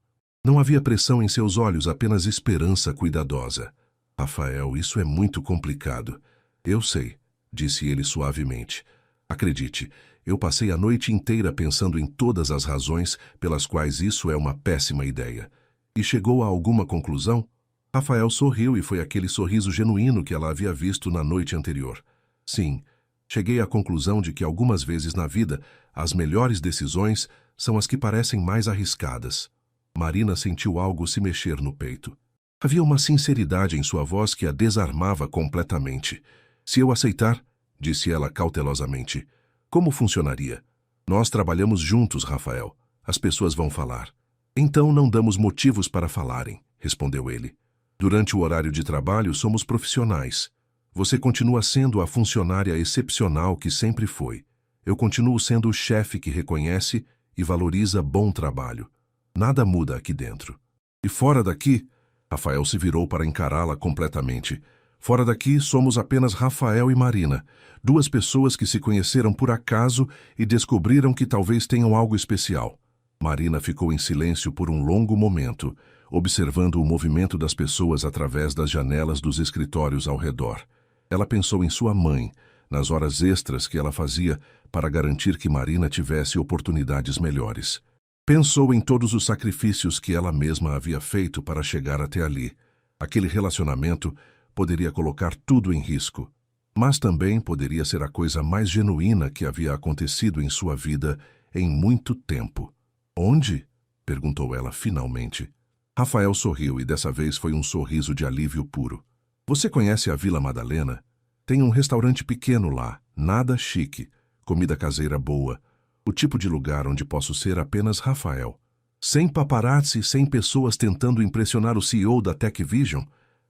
Não havia pressão em seus olhos, apenas esperança cuidadosa. Rafael, isso é muito complicado. Eu sei, disse ele suavemente. Acredite, eu passei a noite inteira pensando em todas as razões pelas quais isso é uma péssima ideia. E chegou a alguma conclusão? Rafael sorriu e foi aquele sorriso genuíno que ela havia visto na noite anterior. Sim, cheguei à conclusão de que algumas vezes na vida, as melhores decisões são as que parecem mais arriscadas. Marina sentiu algo se mexer no peito. Havia uma sinceridade em sua voz que a desarmava completamente. Se eu aceitar, disse ela cautelosamente, como funcionaria? Nós trabalhamos juntos, Rafael. As pessoas vão falar. Então não damos motivos para falarem, respondeu ele. Durante o horário de trabalho, somos profissionais. Você continua sendo a funcionária excepcional que sempre foi. Eu continuo sendo o chefe que reconhece e valoriza bom trabalho. Nada muda aqui dentro. E fora daqui, Rafael se virou para encará-la completamente. Fora daqui, somos apenas Rafael e Marina, duas pessoas que se conheceram por acaso e descobriram que talvez tenham algo especial. Marina ficou em silêncio por um longo momento, observando o movimento das pessoas através das janelas dos escritórios ao redor. Ela pensou em sua mãe, nas horas extras que ela fazia para garantir que Marina tivesse oportunidades melhores. Pensou em todos os sacrifícios que ela mesma havia feito para chegar até ali. Aquele relacionamento poderia colocar tudo em risco, mas também poderia ser a coisa mais genuína que havia acontecido em sua vida em muito tempo. Onde? Perguntou ela finalmente. Rafael sorriu e dessa vez foi um sorriso de alívio puro. Você conhece a Vila Madalena? Tem um restaurante pequeno lá, nada chique, comida caseira boa, o tipo de lugar onde posso ser apenas Rafael. Sem paparazzi, sem pessoas tentando impressionar o CEO da Tech Vision.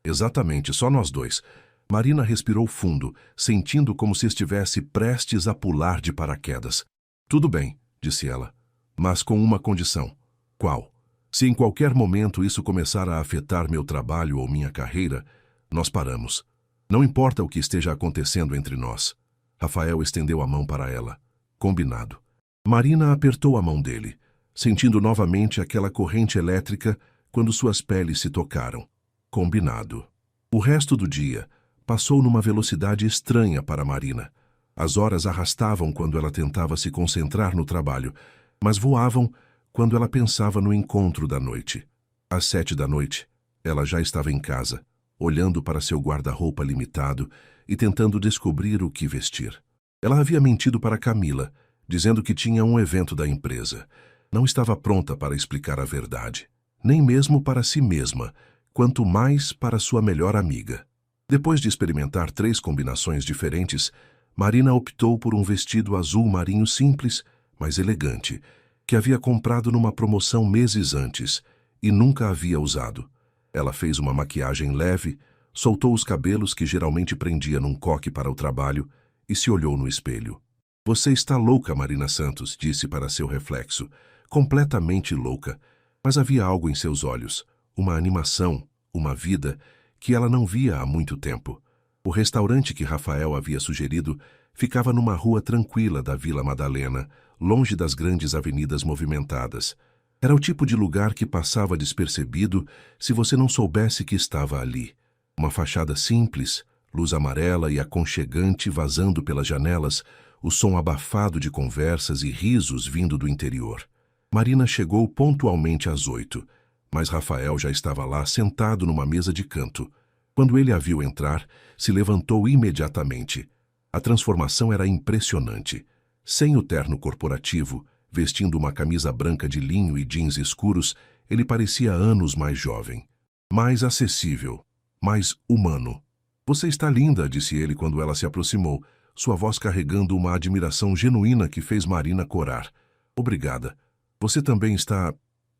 Exatamente, só nós dois. Marina respirou fundo, sentindo como se estivesse prestes a pular de paraquedas. Tudo bem, disse ela, mas com uma condição. Qual? Se em qualquer momento isso começar a afetar meu trabalho ou minha carreira, nós paramos. Não importa o que esteja acontecendo entre nós. Rafael estendeu a mão para ela. Combinado. Marina apertou a mão dele, sentindo novamente aquela corrente elétrica quando suas peles se tocaram. Combinado. O resto do dia passou numa velocidade estranha para Marina. As horas arrastavam quando ela tentava se concentrar no trabalho, mas voavam quando ela pensava no encontro da noite. Às 7 da noite, ela já estava em casa, olhando para seu guarda-roupa limitado e tentando descobrir o que vestir. Ela havia mentido para Camila, dizendo que tinha um evento da empresa. Não estava pronta para explicar a verdade, nem mesmo para si mesma, quanto mais para sua melhor amiga. Depois de experimentar 3 combinações diferentes, Marina optou por um vestido azul marinho simples, mas elegante, que havia comprado numa promoção meses antes e nunca havia usado. Ela fez uma maquiagem leve, soltou os cabelos que geralmente prendia num coque para o trabalho e se olhou no espelho. Você está louca, Marina Santos, disse para seu reflexo. Completamente louca, mas havia algo em seus olhos, uma animação, uma vida, que ela não via há muito tempo. O restaurante que Rafael havia sugerido ficava numa rua tranquila da Vila Madalena, longe das grandes avenidas movimentadas. Era o tipo de lugar que passava despercebido se você não soubesse que estava ali. Uma fachada simples, luz amarela e aconchegante vazando pelas janelas, o som abafado de conversas e risos vindo do interior. Marina chegou pontualmente às 8, mas Rafael já estava lá sentado numa mesa de canto. Quando ele a viu entrar, se levantou imediatamente. A transformação era impressionante. Sem o terno corporativo, vestindo uma camisa branca de linho e jeans escuros, ele parecia anos mais jovem. Mais acessível, mais humano. Você está linda, disse ele quando ela se aproximou, sua voz carregando uma admiração genuína que fez Marina corar. Obrigada. Você também está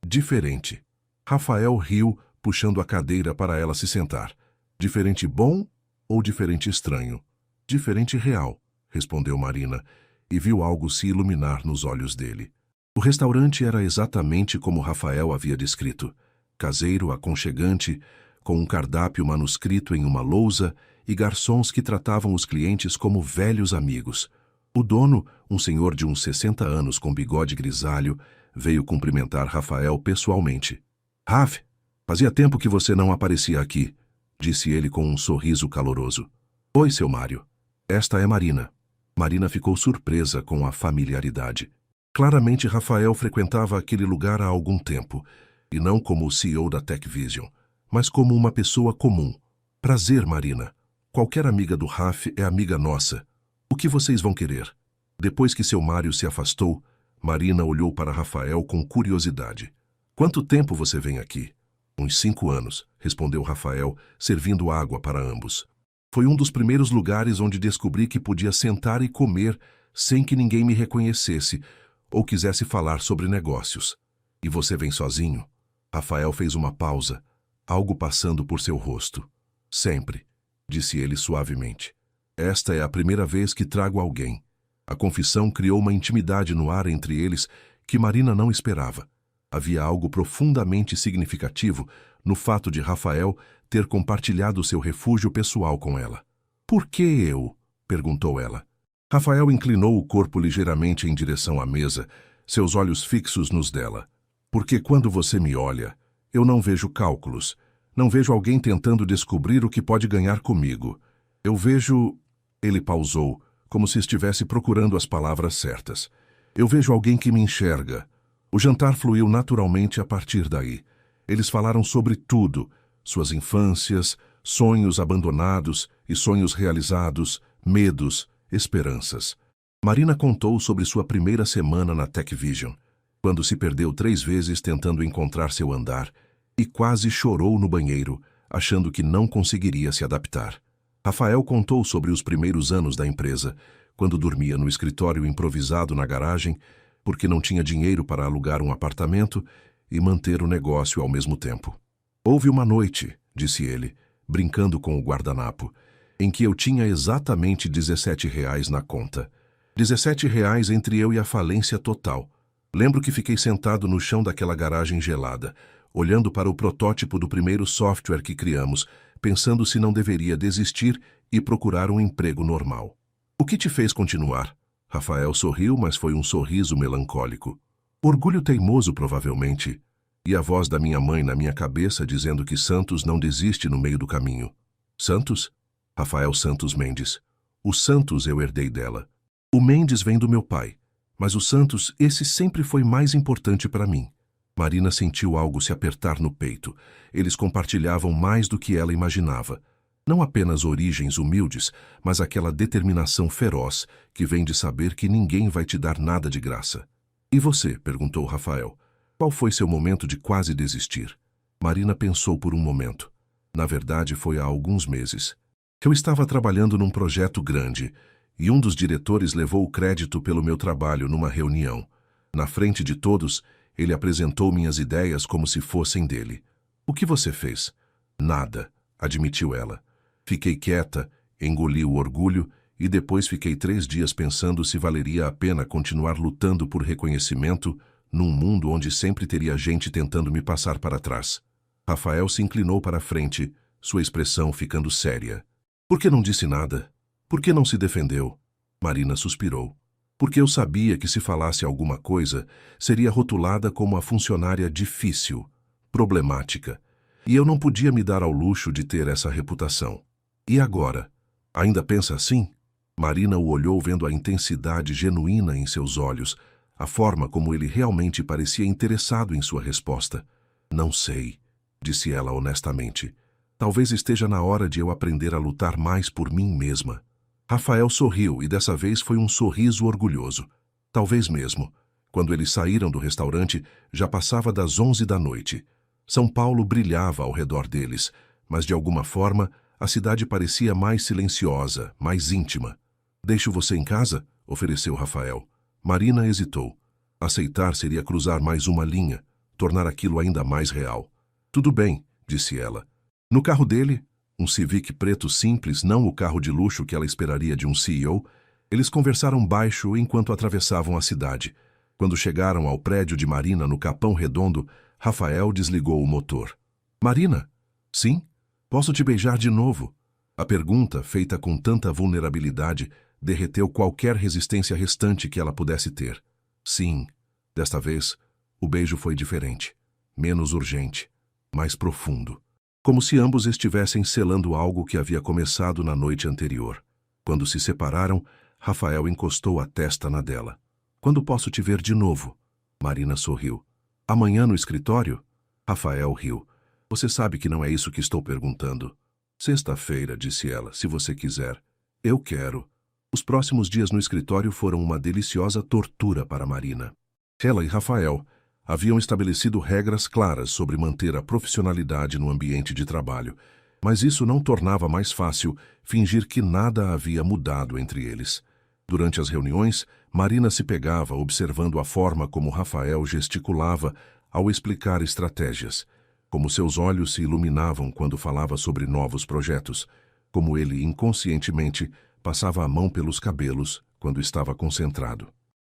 diferente. Rafael riu, puxando a cadeira para ela se sentar. Diferente bom ou diferente estranho? Diferente real, respondeu Marina, e viu algo se iluminar nos olhos dele. O restaurante era exatamente como Rafael havia descrito. Caseiro, aconchegante, com um cardápio manuscrito em uma lousa e garçons que tratavam os clientes como velhos amigos. O dono, um senhor de uns 60 anos com bigode grisalho, veio cumprimentar Rafael pessoalmente. Raf, fazia tempo que você não aparecia aqui, disse ele com um sorriso caloroso. Oi, seu Mário. Esta é Marina. Marina ficou surpresa com a familiaridade. Claramente Rafael frequentava aquele lugar há algum tempo, e não como o CEO da TechVision, mas como uma pessoa comum. Prazer, Marina. Qualquer amiga do Raf é amiga nossa. O que vocês vão querer? Depois que seu Mário se afastou, Marina olhou para Rafael com curiosidade. Quanto tempo você vem aqui? Uns 5 anos, respondeu Rafael, servindo água para ambos. Foi um dos primeiros lugares onde descobri que podia sentar e comer sem que ninguém me reconhecesse ou quisesse falar sobre negócios. E você vem sozinho? Rafael fez uma pausa, algo passando por seu rosto. Sempre, disse ele suavemente. Esta é a primeira vez que trago alguém. A confissão criou uma intimidade no ar entre eles que Marina não esperava. Havia algo profundamente significativo no fato de Rafael ter compartilhado seu refúgio pessoal com ela. Por que eu? Perguntou ela. Rafael inclinou o corpo ligeiramente em direção à mesa, seus olhos fixos nos dela. Porque quando você me olha, eu não vejo cálculos. Não vejo alguém tentando descobrir o que pode ganhar comigo. Eu vejo... Ele pausou, como se estivesse procurando as palavras certas. Eu vejo alguém que me enxerga. O jantar fluiu naturalmente a partir daí. Eles falaram sobre tudo, suas infâncias, sonhos abandonados e sonhos realizados, medos, esperanças. Marina contou sobre sua primeira semana na TechVision, quando se perdeu 3 vezes tentando encontrar seu andar e quase chorou no banheiro, achando que não conseguiria se adaptar. Rafael contou sobre os primeiros anos da empresa, quando dormia no escritório improvisado na garagem, porque não tinha dinheiro para alugar um apartamento e manter o negócio ao mesmo tempo. Houve uma noite, disse ele, brincando com o guardanapo, em que eu tinha exatamente R$17 na conta. R$17 entre eu e a falência total. Lembro que fiquei sentado no chão daquela garagem gelada, olhando para o protótipo do primeiro software que criamos, pensando se não deveria desistir e procurar um emprego normal. O que te fez continuar? Rafael sorriu, mas foi um sorriso melancólico. Orgulho teimoso, provavelmente. E a voz da minha mãe na minha cabeça dizendo que Santos não desiste no meio do caminho. Santos? Rafael Santos Mendes. O Santos eu herdei dela. O Mendes vem do meu pai. Mas o Santos, esse sempre foi mais importante para mim. Marina sentiu algo se apertar no peito. Eles compartilhavam mais do que ela imaginava. Não apenas origens humildes, mas aquela determinação feroz que vem de saber que ninguém vai te dar nada de graça. E você? Perguntou Rafael. Qual foi seu momento de quase desistir? Marina pensou por um momento. Na verdade, foi há alguns meses. Eu estava trabalhando num projeto grande e um dos diretores levou o crédito pelo meu trabalho numa reunião. Na frente de todos, ele apresentou minhas ideias como se fossem dele. O que você fez? Nada, admitiu ela. Fiquei quieta, engoli o orgulho e depois fiquei 3 dias pensando se valeria a pena continuar lutando por reconhecimento num mundo onde sempre teria gente tentando me passar para trás. Rafael se inclinou para a frente, sua expressão ficando séria. Por que não disse nada? Por que não se defendeu? Marina suspirou. Porque eu sabia que se falasse alguma coisa, seria rotulada como a funcionária difícil, problemática, e eu não podia me dar ao luxo de ter essa reputação. E agora? Ainda pensa assim? Marina o olhou vendo a intensidade genuína em seus olhos, a forma como ele realmente parecia interessado em sua resposta. Não sei, disse ela honestamente. Talvez esteja na hora de eu aprender a lutar mais por mim mesma. Rafael sorriu e dessa vez foi um sorriso orgulhoso. Talvez mesmo. Quando eles saíram do restaurante, já passava das 11 da noite. São Paulo brilhava ao redor deles, mas de alguma forma a cidade parecia mais silenciosa, mais íntima. Deixo você em casa? Ofereceu Rafael. Marina hesitou. Aceitar seria cruzar mais uma linha, tornar aquilo ainda mais real. Tudo bem, disse ela. No carro dele, um Civic preto simples, não o carro de luxo que ela esperaria de um CEO, eles conversaram baixo enquanto atravessavam a cidade. Quando chegaram ao prédio de Marina no Capão Redondo, Rafael desligou o motor. Marina? Sim? Posso te beijar de novo? A pergunta, feita com tanta vulnerabilidade, derreteu qualquer resistência restante que ela pudesse ter. Sim. Desta vez, o beijo foi diferente, menos urgente, mais profundo. Como se ambos estivessem selando algo que havia começado na noite anterior. Quando se separaram, Rafael encostou a testa na dela. Quando posso te ver de novo? Marina sorriu. Amanhã no escritório? Rafael riu. Você sabe que não é isso que estou perguntando. Sexta-feira, disse ela, se você quiser. Eu quero. Os próximos dias no escritório foram uma deliciosa tortura para Marina. Ela e Rafael haviam estabelecido regras claras sobre manter a profissionalidade no ambiente de trabalho, mas isso não tornava mais fácil fingir que nada havia mudado entre eles. Durante as reuniões, Marina se pegava observando a forma como Rafael gesticulava ao explicar estratégias, como seus olhos se iluminavam quando falava sobre novos projetos, como ele inconscientemente passava a mão pelos cabelos quando estava concentrado.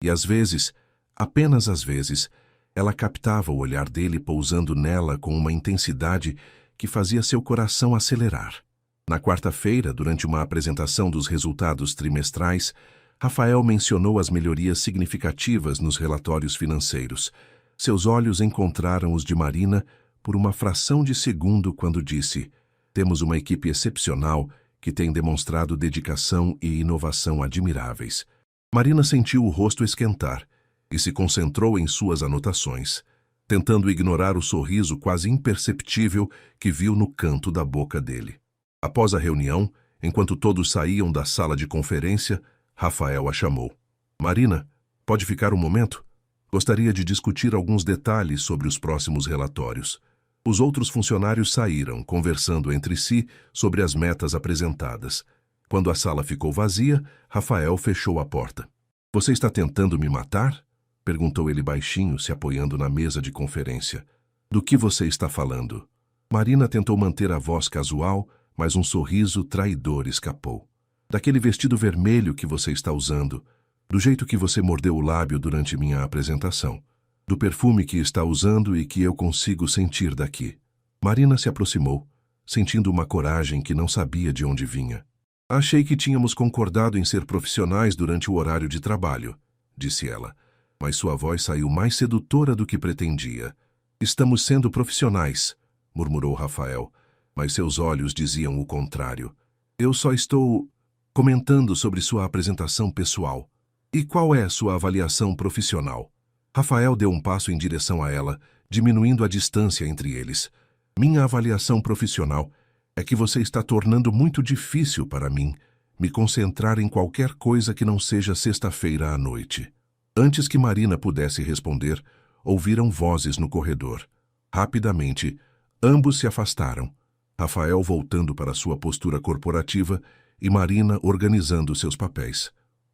E às vezes, apenas às vezes, ela captava o olhar dele pousando nela com uma intensidade que fazia seu coração acelerar. Na quarta-feira, durante uma apresentação dos resultados trimestrais, Rafael mencionou as melhorias significativas nos relatórios financeiros. Seus olhos encontraram os de Marina por uma fração de segundo quando disse: "Temos uma equipe excepcional que tem demonstrado dedicação e inovação admiráveis." Marina sentiu o rosto esquentar e se concentrou em suas anotações, tentando ignorar o sorriso quase imperceptível que viu no canto da boca dele. Após a reunião, enquanto todos saíam da sala de conferência, Rafael a chamou. Marina, pode ficar um momento? Gostaria de discutir alguns detalhes sobre os próximos relatórios. Os outros funcionários saíram, conversando entre si sobre as metas apresentadas. Quando a sala ficou vazia, Rafael fechou a porta. Você está tentando me matar? Perguntou ele baixinho, se apoiando na mesa de conferência. Do que você está falando? Marina tentou manter a voz casual, mas um sorriso traidor escapou. Daquele vestido vermelho que você está usando, do jeito que você mordeu o lábio durante minha apresentação, do perfume que está usando e que eu consigo sentir daqui. Marina se aproximou, sentindo uma coragem que não sabia de onde vinha. Achei que tínhamos concordado em ser profissionais durante o horário de trabalho, disse ela, mas sua voz saiu mais sedutora do que pretendia. Estamos sendo profissionais, murmurou Rafael, mas seus olhos diziam o contrário. Eu só estou comentando sobre sua apresentação pessoal. E qual é sua avaliação profissional? Rafael deu um passo em direção a ela, diminuindo a distância entre eles. Minha avaliação profissional é que você está tornando muito difícil para mim me concentrar em qualquer coisa que não seja sexta-feira à noite. Antes que Marina pudesse responder, ouviram vozes no corredor. Rapidamente, ambos se afastaram. Rafael voltando para sua postura corporativa e Marina organizando seus papéis.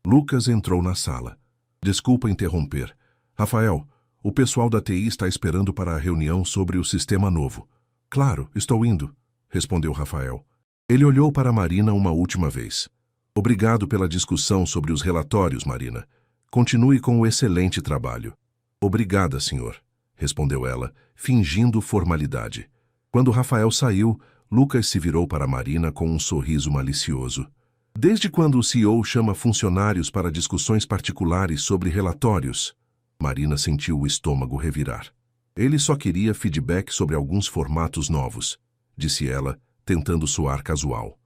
Lucas entrou na sala. Desculpa interromper. Rafael, o pessoal da TI está esperando para a reunião sobre o sistema novo. Claro, estou indo, respondeu Rafael. Ele olhou para Marina uma última vez. Obrigado pela discussão sobre os relatórios, Marina. Continue com o excelente trabalho. Obrigada, senhor, respondeu ela, fingindo formalidade. Quando Rafael saiu, Lucas se virou para Marina com um sorriso malicioso. Desde quando o CEO chama funcionários para discussões particulares sobre relatórios? Marina sentiu o estômago revirar. Ele só queria feedback sobre alguns formatos novos, disse ela, tentando soar casual.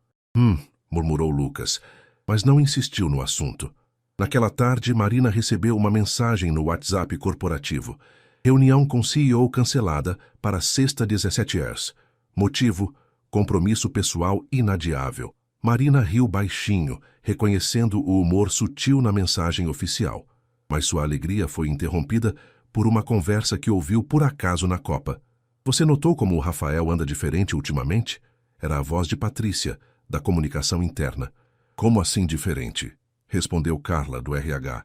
Murmurou Lucas, mas não insistiu no assunto. Naquela tarde, Marina recebeu uma mensagem no WhatsApp corporativo. Reunião com CEO cancelada para sexta 17 horas. Motivo: compromisso pessoal inadiável. Marina riu baixinho, reconhecendo o humor sutil na mensagem oficial. Mas sua alegria foi interrompida por uma conversa que ouviu por acaso na copa. Você notou como o Rafael anda diferente ultimamente? Era a voz de Patrícia, da comunicação interna. Como assim diferente? Respondeu Carla, do RH.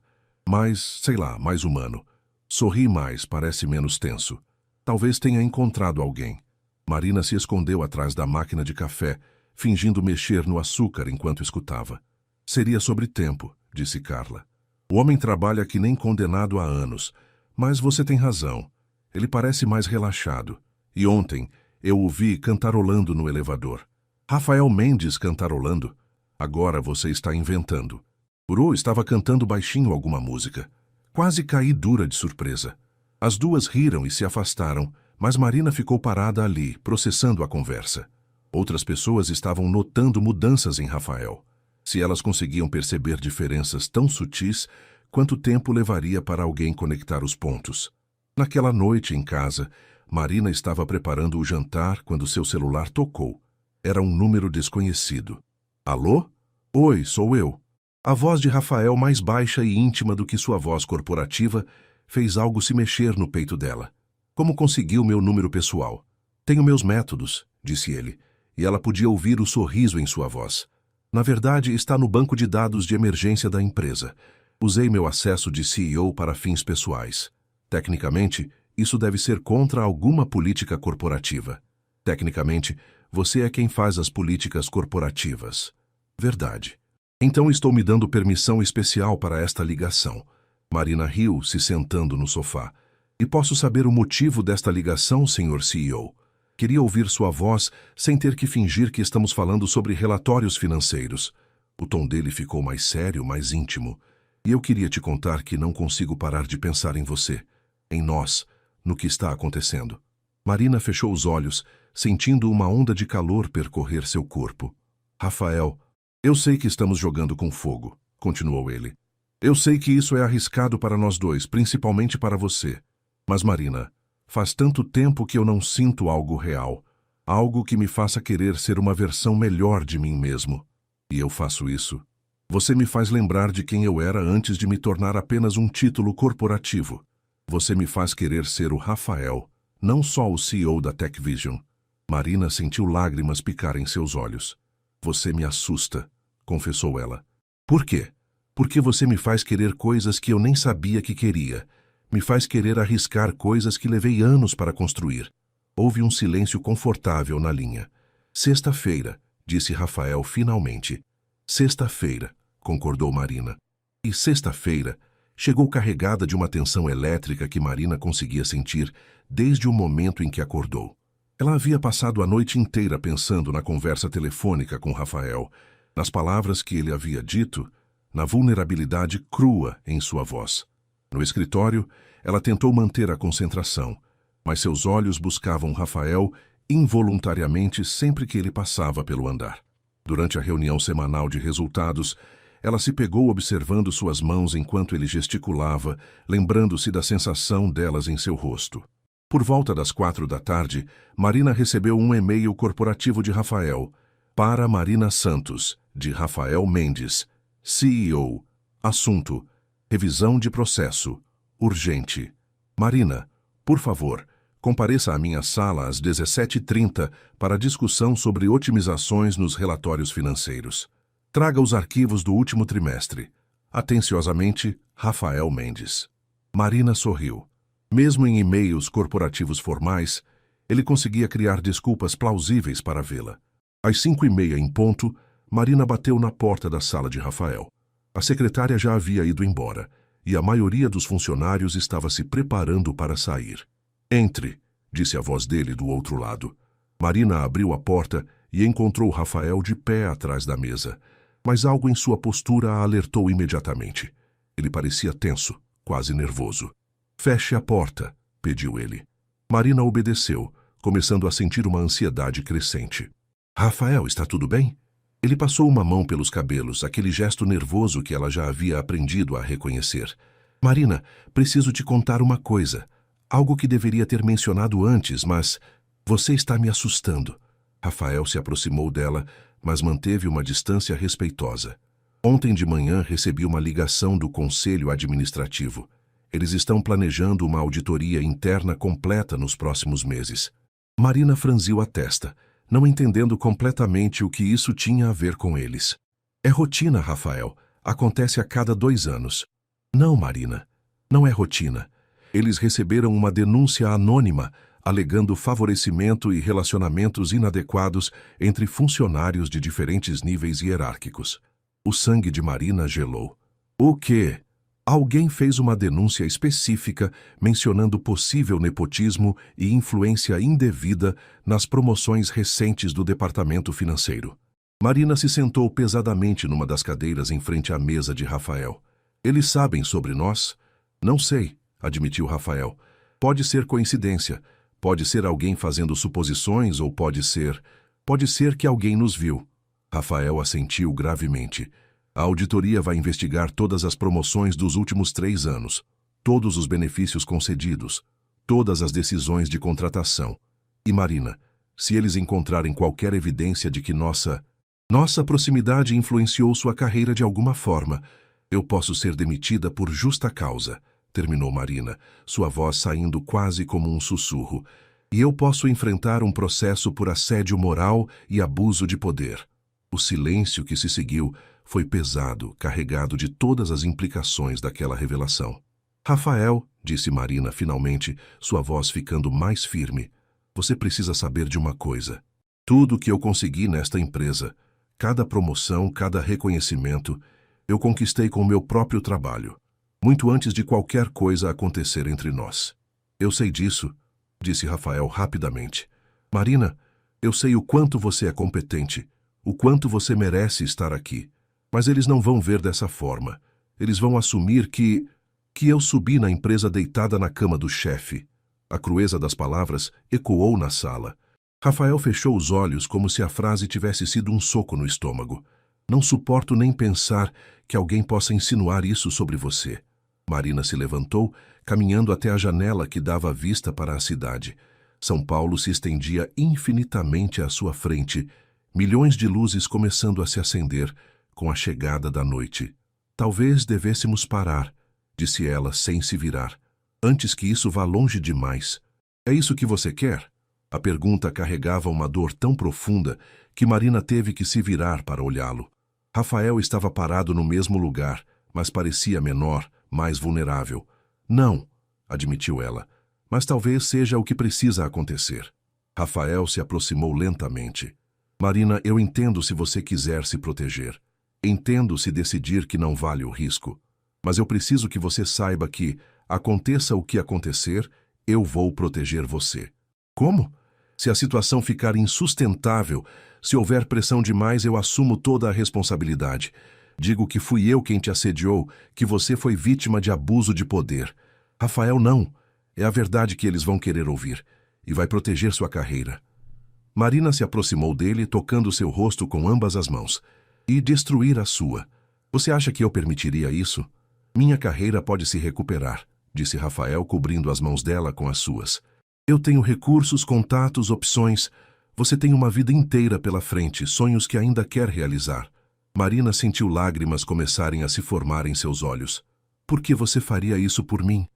Sei lá, mais humano. Sorri mais, parece menos tenso. Talvez tenha encontrado alguém. Marina se escondeu atrás da máquina de café, fingindo mexer no açúcar enquanto escutava. Seria sobre tempo, disse Carla. O homem trabalha que nem condenado há anos, mas você tem razão. Ele parece mais relaxado. E ontem eu o vi cantarolando no elevador. Rafael Mendes cantarolando. Agora você está inventando. Uru estava cantando baixinho alguma música. Quase caí dura de surpresa. As duas riram e se afastaram, mas Marina ficou parada ali, processando a conversa. Outras pessoas estavam notando mudanças em Rafael. Se elas conseguiam perceber diferenças tão sutis, quanto tempo levaria para alguém conectar os pontos? Naquela noite em casa, Marina estava preparando o jantar quando seu celular tocou. Era um número desconhecido. Alô? Oi, sou eu. A voz de Rafael, mais baixa e íntima do que sua voz corporativa, fez algo se mexer no peito dela. Como conseguiu meu número pessoal? Tenho meus métodos, disse ele, e ela podia ouvir o sorriso em sua voz. Na verdade, está no banco de dados de emergência da empresa. Usei meu acesso de CEO para fins pessoais. Tecnicamente, isso deve ser contra alguma política corporativa. Tecnicamente, você é quem faz as políticas corporativas. Verdade. Então estou me dando permissão especial para esta ligação. Marina riu, se sentando no sofá. E posso saber o motivo desta ligação, senhor CEO? Queria ouvir sua voz sem ter que fingir que estamos falando sobre relatórios financeiros. O tom dele ficou mais sério, mais íntimo. E eu queria te contar que não consigo parar de pensar em você, em nós, no que está acontecendo. Marina fechou os olhos, sentindo uma onda de calor percorrer seu corpo. Rafael, eu sei que estamos jogando com fogo, continuou ele. Eu sei que isso é arriscado para nós dois, principalmente para você. Mas, Marina, faz tanto tempo que eu não sinto algo real, algo que me faça querer ser uma versão melhor de mim mesmo. E eu faço isso. Você me faz lembrar de quem eu era antes de me tornar apenas um título corporativo. Você me faz querer ser o Rafael, não só o CEO da TechVision. Marina sentiu lágrimas picar em seus olhos. Você me assusta, confessou ela. Por quê? Porque você me faz querer coisas que eu nem sabia que queria. Me faz querer arriscar coisas que levei anos para construir. Houve um silêncio confortável na linha. Sexta-feira, disse Rafael finalmente. Sexta-feira, concordou Marina. E sexta-feira chegou carregada de uma tensão elétrica que Marina conseguia sentir desde o momento em que acordou. Ela havia passado a noite inteira pensando na conversa telefônica com Rafael, nas palavras que ele havia dito, na vulnerabilidade crua em sua voz. No escritório, ela tentou manter a concentração, mas seus olhos buscavam Rafael involuntariamente sempre que ele passava pelo andar. Durante a reunião semanal de resultados, ela se pegou observando suas mãos enquanto ele gesticulava, lembrando-se da sensação delas em seu rosto. Por volta das 4 da tarde, Marina recebeu um e-mail corporativo de Rafael. Para Marina Santos, de Rafael Mendes, CEO. Assunto: revisão de processo. Urgente. Marina, por favor, Compareça à minha sala às 17h30 para discussão sobre otimizações nos relatórios financeiros. Traga os arquivos do último trimestre. Atenciosamente, Rafael Mendes. Marina sorriu. Mesmo em e-mails corporativos formais, ele conseguia criar desculpas plausíveis para vê-la. Às 5h30 em ponto, Marina bateu na porta da sala de Rafael. A secretária já havia ido embora, e a maioria dos funcionários estava se preparando para sair. Entre, disse a voz dele do outro lado. Marina abriu a porta e encontrou Rafael de pé atrás da mesa, mas algo em sua postura a alertou imediatamente. Ele parecia tenso, quase nervoso. Feche a porta, pediu ele. Marina obedeceu, começando a sentir uma ansiedade crescente. Rafael, está tudo bem? Ele passou uma mão pelos cabelos, aquele gesto nervoso que ela já havia aprendido a reconhecer. Marina, preciso te contar uma coisa. Algo que deveria ter mencionado antes, mas você está me assustando. Rafael se aproximou dela, mas manteve uma distância respeitosa. Ontem de manhã recebi uma ligação do Conselho Administrativo. Eles estão planejando uma auditoria interna completa nos próximos meses. Marina franziu a testa, não entendendo completamente o que isso tinha a ver com eles. É rotina, Rafael. Acontece a cada 2 anos. Não, Marina. Não é rotina. Eles receberam uma denúncia anônima, alegando favorecimento e relacionamentos inadequados entre funcionários de diferentes níveis hierárquicos. O sangue de Marina gelou. O quê? Alguém fez uma denúncia específica mencionando possível nepotismo e influência indevida nas promoções recentes do departamento financeiro. Marina se sentou pesadamente numa das cadeiras em frente à mesa de Rafael. Eles sabem sobre nós? Não sei, admitiu Rafael. Pode ser coincidência, pode ser alguém fazendo suposições ou pode ser que alguém nos viu. Rafael assentiu gravemente. A auditoria vai investigar todas as promoções dos últimos 3 anos, todos os benefícios concedidos, todas as decisões de contratação. E Marina, se eles encontrarem qualquer evidência de que nossa proximidade influenciou sua carreira de alguma forma, eu posso ser demitida por justa causa, terminou Marina, sua voz saindo quase como um sussurro. E eu posso enfrentar um processo por assédio moral e abuso de poder. O silêncio que se seguiu foi pesado, carregado de todas as implicações daquela revelação. Rafael, disse Marina finalmente, sua voz ficando mais firme, você precisa saber de uma coisa. Tudo que eu consegui nesta empresa, cada promoção, cada reconhecimento, eu conquistei com meu próprio trabalho, muito antes de qualquer coisa acontecer entre nós. Eu sei disso, disse Rafael rapidamente. Marina, eu sei o quanto você é competente, o quanto você merece estar aqui. Mas eles não vão ver dessa forma. Eles vão assumir que eu subi na empresa deitada na cama do chefe. A crueza das palavras ecoou na sala. Rafael fechou os olhos como se a frase tivesse sido um soco no estômago. Não suporto nem pensar que alguém possa insinuar isso sobre você. Marina se levantou, caminhando até a janela que dava vista para a cidade. São Paulo se estendia infinitamente à sua frente, milhões de luzes começando a se acender, com a chegada da noite. Talvez devêssemos parar, disse ela sem se virar, antes que isso vá longe demais. É isso que você quer? A pergunta carregava uma dor tão profunda que Marina teve que se virar para olhá-lo. Rafael estava parado no mesmo lugar, mas parecia menor, mais vulnerável. Não, admitiu ela, mas talvez seja o que precisa acontecer. Rafael se aproximou lentamente. Marina, eu entendo se você quiser se proteger. Entendo se decidir que não vale o risco, mas eu preciso que você saiba que, aconteça o que acontecer, eu vou proteger você. Como? Se a situação ficar insustentável, se houver pressão demais, eu assumo toda a responsabilidade. Digo que fui eu quem te assediou, que você foi vítima de abuso de poder. Rafael, não. É a verdade que eles vão querer ouvir, e vai proteger sua carreira. Marina se aproximou dele, tocando seu rosto com ambas as mãos. E destruir a sua. Você acha que eu permitiria isso? Minha carreira pode se recuperar, disse Rafael, cobrindo as mãos dela com as suas. Eu tenho recursos, contatos, opções. Você tem uma vida inteira pela frente, sonhos que ainda quer realizar. Marina sentiu lágrimas começarem a se formar em seus olhos. Por que você faria isso por mim?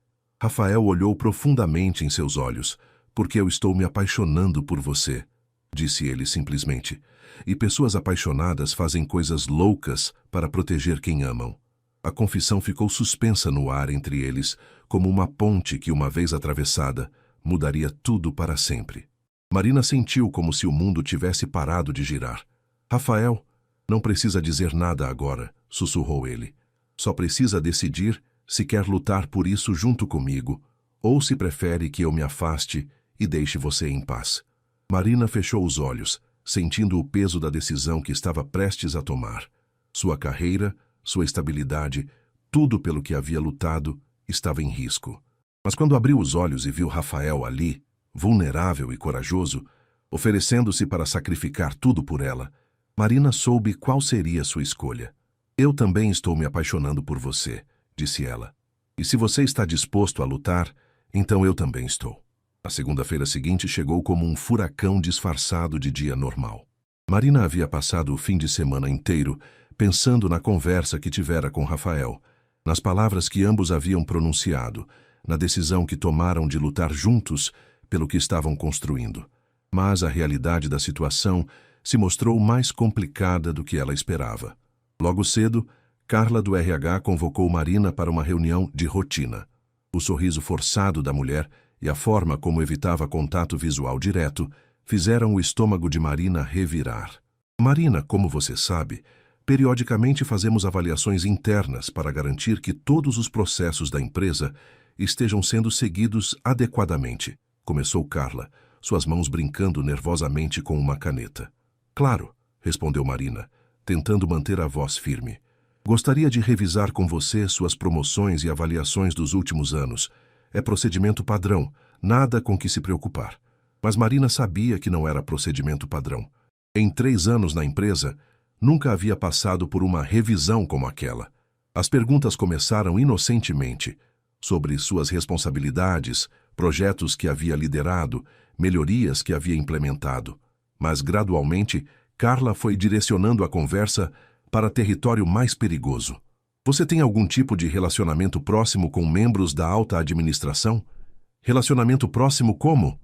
Rafael olhou profundamente em seus olhos. Porque eu estou me apaixonando por você, disse ele simplesmente. E pessoas apaixonadas fazem coisas loucas para proteger quem amam. A confissão ficou suspensa no ar entre eles, como uma ponte que, uma vez atravessada, mudaria tudo para sempre. Marina sentiu como se o mundo tivesse parado de girar. Rafael, não precisa dizer nada agora, sussurrou ele. Só precisa decidir se quer lutar por isso junto comigo, ou se prefere que eu me afaste e deixe você em paz. Marina fechou os olhos, sentindo o peso da decisão que estava prestes a tomar. Sua carreira, sua estabilidade, tudo pelo que havia lutado, estava em risco. Mas quando abriu os olhos e viu Rafael ali, vulnerável e corajoso, oferecendo-se para sacrificar tudo por ela, Marina soube qual seria sua escolha. Eu também estou me apaixonando por você, disse ela. E se você está disposto a lutar, então eu também estou. A segunda-feira seguinte chegou como um furacão disfarçado de dia normal. Marina havia passado o fim de semana inteiro pensando na conversa que tivera com Rafael, nas palavras que ambos haviam pronunciado, na decisão que tomaram de lutar juntos pelo que estavam construindo. Mas a realidade da situação se mostrou mais complicada do que ela esperava. Logo cedo, Carla do RH convocou Marina para uma reunião de rotina. O sorriso forçado da mulher e a forma como evitava contato visual direto fizeram o estômago de Marina revirar. Marina, como você sabe, periodicamente fazemos avaliações internas para garantir que todos os processos da empresa estejam sendo seguidos adequadamente, começou Carla, suas mãos brincando nervosamente com uma caneta. Claro, respondeu Marina, tentando manter a voz firme. Gostaria de revisar com você suas promoções e avaliações dos últimos anos. É procedimento padrão, nada com que se preocupar. Mas Marina sabia que não era procedimento padrão. Em 3 anos na empresa, nunca havia passado por uma revisão como aquela. As perguntas começaram inocentemente, sobre suas responsabilidades, projetos que havia liderado, melhorias que havia implementado. Mas, gradualmente, Carla foi direcionando a conversa para território mais perigoso. Você tem algum tipo de relacionamento próximo com membros da alta administração? Relacionamento próximo como?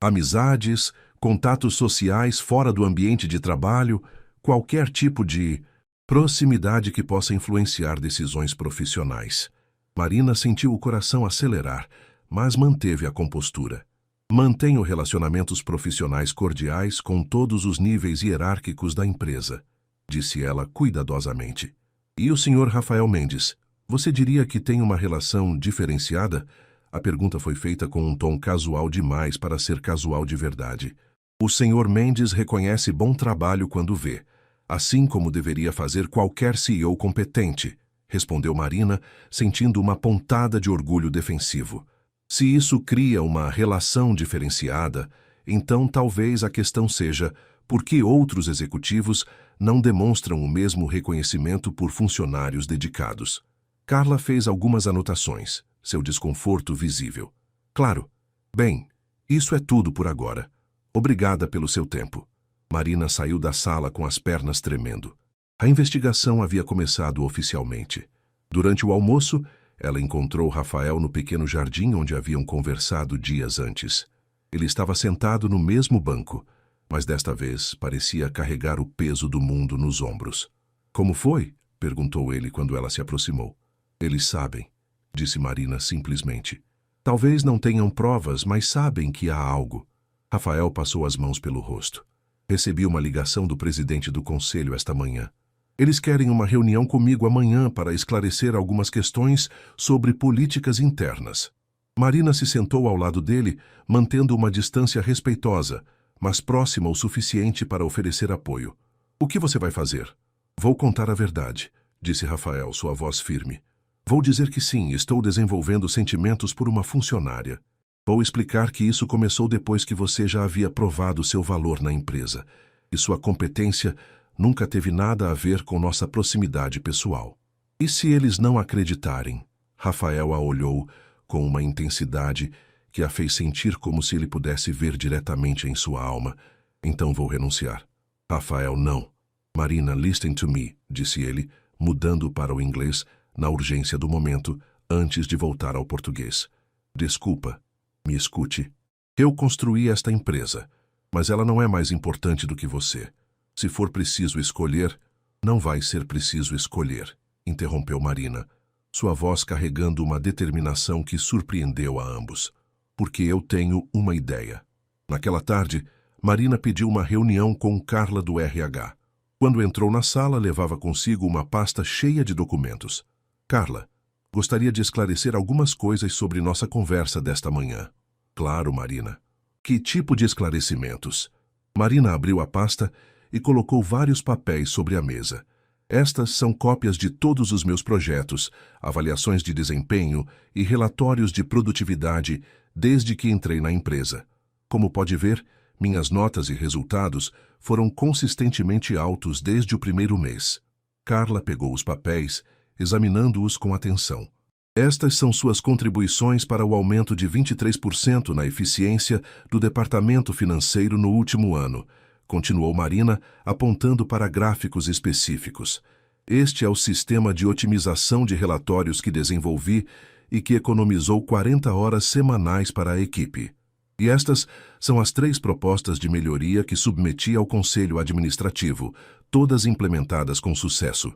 Amizades, contatos sociais fora do ambiente de trabalho, qualquer tipo de proximidade que possa influenciar decisões profissionais. Marina sentiu o coração acelerar, mas manteve a compostura. Mantenho relacionamentos profissionais cordiais com todos os níveis hierárquicos da empresa, disse ela cuidadosamente. E o Sr. Rafael Mendes, você diria que tem uma relação diferenciada? A pergunta foi feita com um tom casual demais para ser casual de verdade. O Sr. Mendes reconhece bom trabalho quando vê, assim como deveria fazer qualquer CEO competente, respondeu Marina, sentindo uma pontada de orgulho defensivo. Se isso cria uma relação diferenciada, então talvez a questão seja por que outros executivos não demonstram o mesmo reconhecimento por funcionários dedicados. Carla fez algumas anotações, seu desconforto visível. Claro. Bem, isso é tudo por agora. Obrigada pelo seu tempo. Marina saiu da sala com as pernas tremendo. A investigação havia começado oficialmente. Durante o almoço, ela encontrou Rafael no pequeno jardim onde haviam conversado dias antes. Ele estava sentado no mesmo banco, mas desta vez parecia carregar o peso do mundo nos ombros. Como foi? Perguntou ele quando ela se aproximou. Eles sabem, disse Marina simplesmente. Talvez não tenham provas, mas sabem que há algo. Rafael passou as mãos pelo rosto. Recebi uma ligação do presidente do conselho esta manhã. Eles querem uma reunião comigo amanhã para esclarecer algumas questões sobre políticas internas. Marina se sentou ao lado dele, mantendo uma distância respeitosa, mas próxima o suficiente para oferecer apoio. O que você vai fazer? Vou contar a verdade, disse Rafael, sua voz firme. Vou dizer que sim, estou desenvolvendo sentimentos por uma funcionária. Vou explicar que isso começou depois que você já havia provado seu valor na empresa, e sua competência nunca teve nada a ver com nossa proximidade pessoal. E se eles não acreditarem? Rafael a olhou com uma intensidade que a fez sentir como se ele pudesse ver diretamente em sua alma. Então vou renunciar. Rafael, não. Marina, listen to me, disse ele, mudando para o inglês na urgência do momento, antes de voltar ao português. Desculpa, me escute. Eu construí esta empresa, mas ela não é mais importante do que você. Se for preciso escolher, não vai ser preciso escolher, interrompeu Marina, sua voz carregando uma determinação que surpreendeu a ambos. Porque eu tenho uma ideia. Naquela tarde, Marina pediu uma reunião com Carla do RH. Quando entrou na sala, levava consigo uma pasta cheia de documentos. Carla, gostaria de esclarecer algumas coisas sobre nossa conversa desta manhã. Claro, Marina. Que tipo de esclarecimentos? Marina abriu a pasta e colocou vários papéis sobre a mesa. Estas são cópias de todos os meus projetos, avaliações de desempenho e relatórios de produtividade desde que entrei na empresa. Como pode ver, minhas notas e resultados foram consistentemente altos desde o primeiro mês. Carla pegou os papéis, examinando-os com atenção. Estas são suas contribuições para o aumento de 23% na eficiência do departamento financeiro no último ano, continuou Marina, apontando para gráficos específicos. Este é o sistema de otimização de relatórios que desenvolvi e que economizou 40 horas semanais para a equipe. E estas são as 3 propostas de melhoria que submeti ao Conselho Administrativo, todas implementadas com sucesso.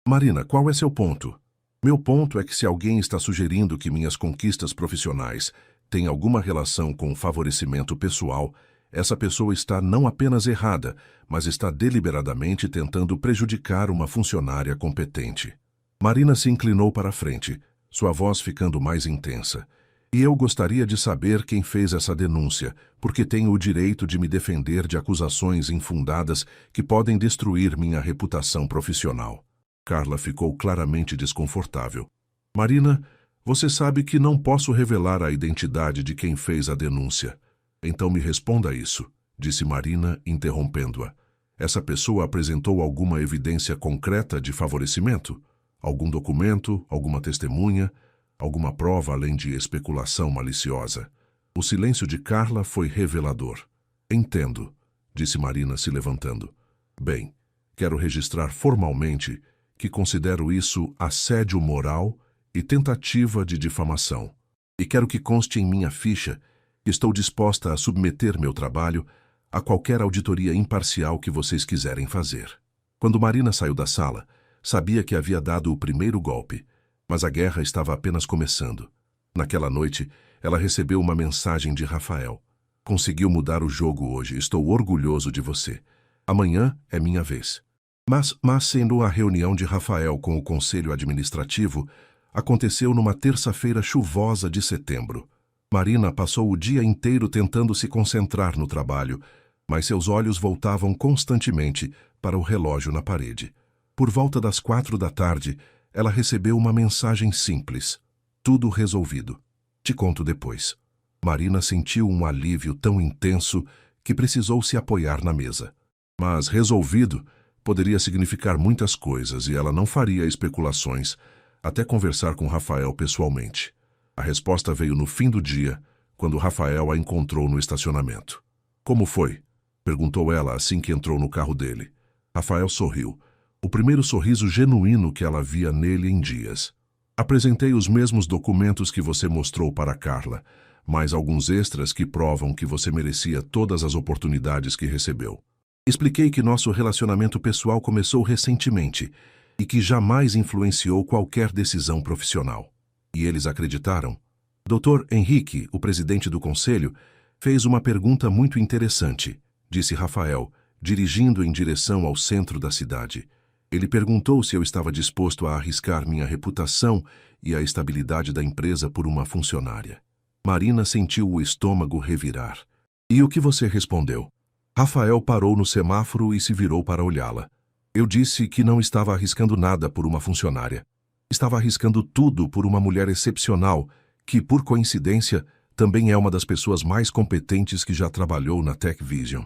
Marina, qual é seu ponto? Meu ponto é que se alguém está sugerindo que minhas conquistas profissionais têm alguma relação com favorecimento pessoal, essa pessoa está não apenas errada, mas está deliberadamente tentando prejudicar uma funcionária competente. Marina se inclinou para a frente, sua voz ficando mais intensa. E eu gostaria de saber quem fez essa denúncia, porque tenho o direito de me defender de acusações infundadas que podem destruir minha reputação profissional. Carla ficou claramente desconfortável. Marina, você sabe que não posso revelar a identidade de quem fez a denúncia. Então me responda isso, disse Marina, interrompendo-a. Essa pessoa apresentou alguma evidência concreta de favorecimento? Algum documento, alguma testemunha, alguma prova além de especulação maliciosa? O silêncio de Carla foi revelador. Entendo, disse Marina, se levantando. Bem, quero registrar formalmente que considero isso assédio moral e tentativa de difamação. E quero que conste em minha ficha que estou disposta a submeter meu trabalho a qualquer auditoria imparcial que vocês quiserem fazer. Quando Marina saiu da sala, sabia que havia dado o primeiro golpe, mas a guerra estava apenas começando. Naquela noite, ela recebeu uma mensagem de Rafael. Conseguiu mudar o jogo hoje, estou orgulhoso de você. Amanhã é minha vez. Mas sendo a reunião de Rafael com o Conselho Administrativo, aconteceu numa terça-feira chuvosa de setembro. Marina passou o dia inteiro tentando se concentrar no trabalho, mas seus olhos voltavam constantemente para o relógio na parede. Por volta das 4 da tarde, ela recebeu uma mensagem simples. Tudo resolvido. Te conto depois. Marina sentiu um alívio tão intenso que precisou se apoiar na mesa. Mas resolvido poderia significar muitas coisas e ela não faria especulações até conversar com Rafael pessoalmente. A resposta veio no fim do dia, quando Rafael a encontrou no estacionamento. Como foi? Perguntou ela assim que entrou no carro dele. Rafael sorriu, o primeiro sorriso genuíno que ela via nele em dias. Apresentei os mesmos documentos que você mostrou para Carla, mais alguns extras que provam que você merecia todas as oportunidades que recebeu. Expliquei que nosso relacionamento pessoal começou recentemente e que jamais influenciou qualquer decisão profissional. E eles acreditaram. Dr. Henrique, o presidente do conselho, fez uma pergunta muito interessante, disse Rafael, dirigindo em direção ao centro da cidade. Ele perguntou se eu estava disposto a arriscar minha reputação e a estabilidade da empresa por uma funcionária. Marina sentiu o estômago revirar. E o que você respondeu? Rafael parou no semáforo e se virou para olhá-la. Eu disse que não estava arriscando nada por uma funcionária. Estava arriscando tudo por uma mulher excepcional, que, por coincidência, também é uma das pessoas mais competentes que já trabalhou na Tech Vision.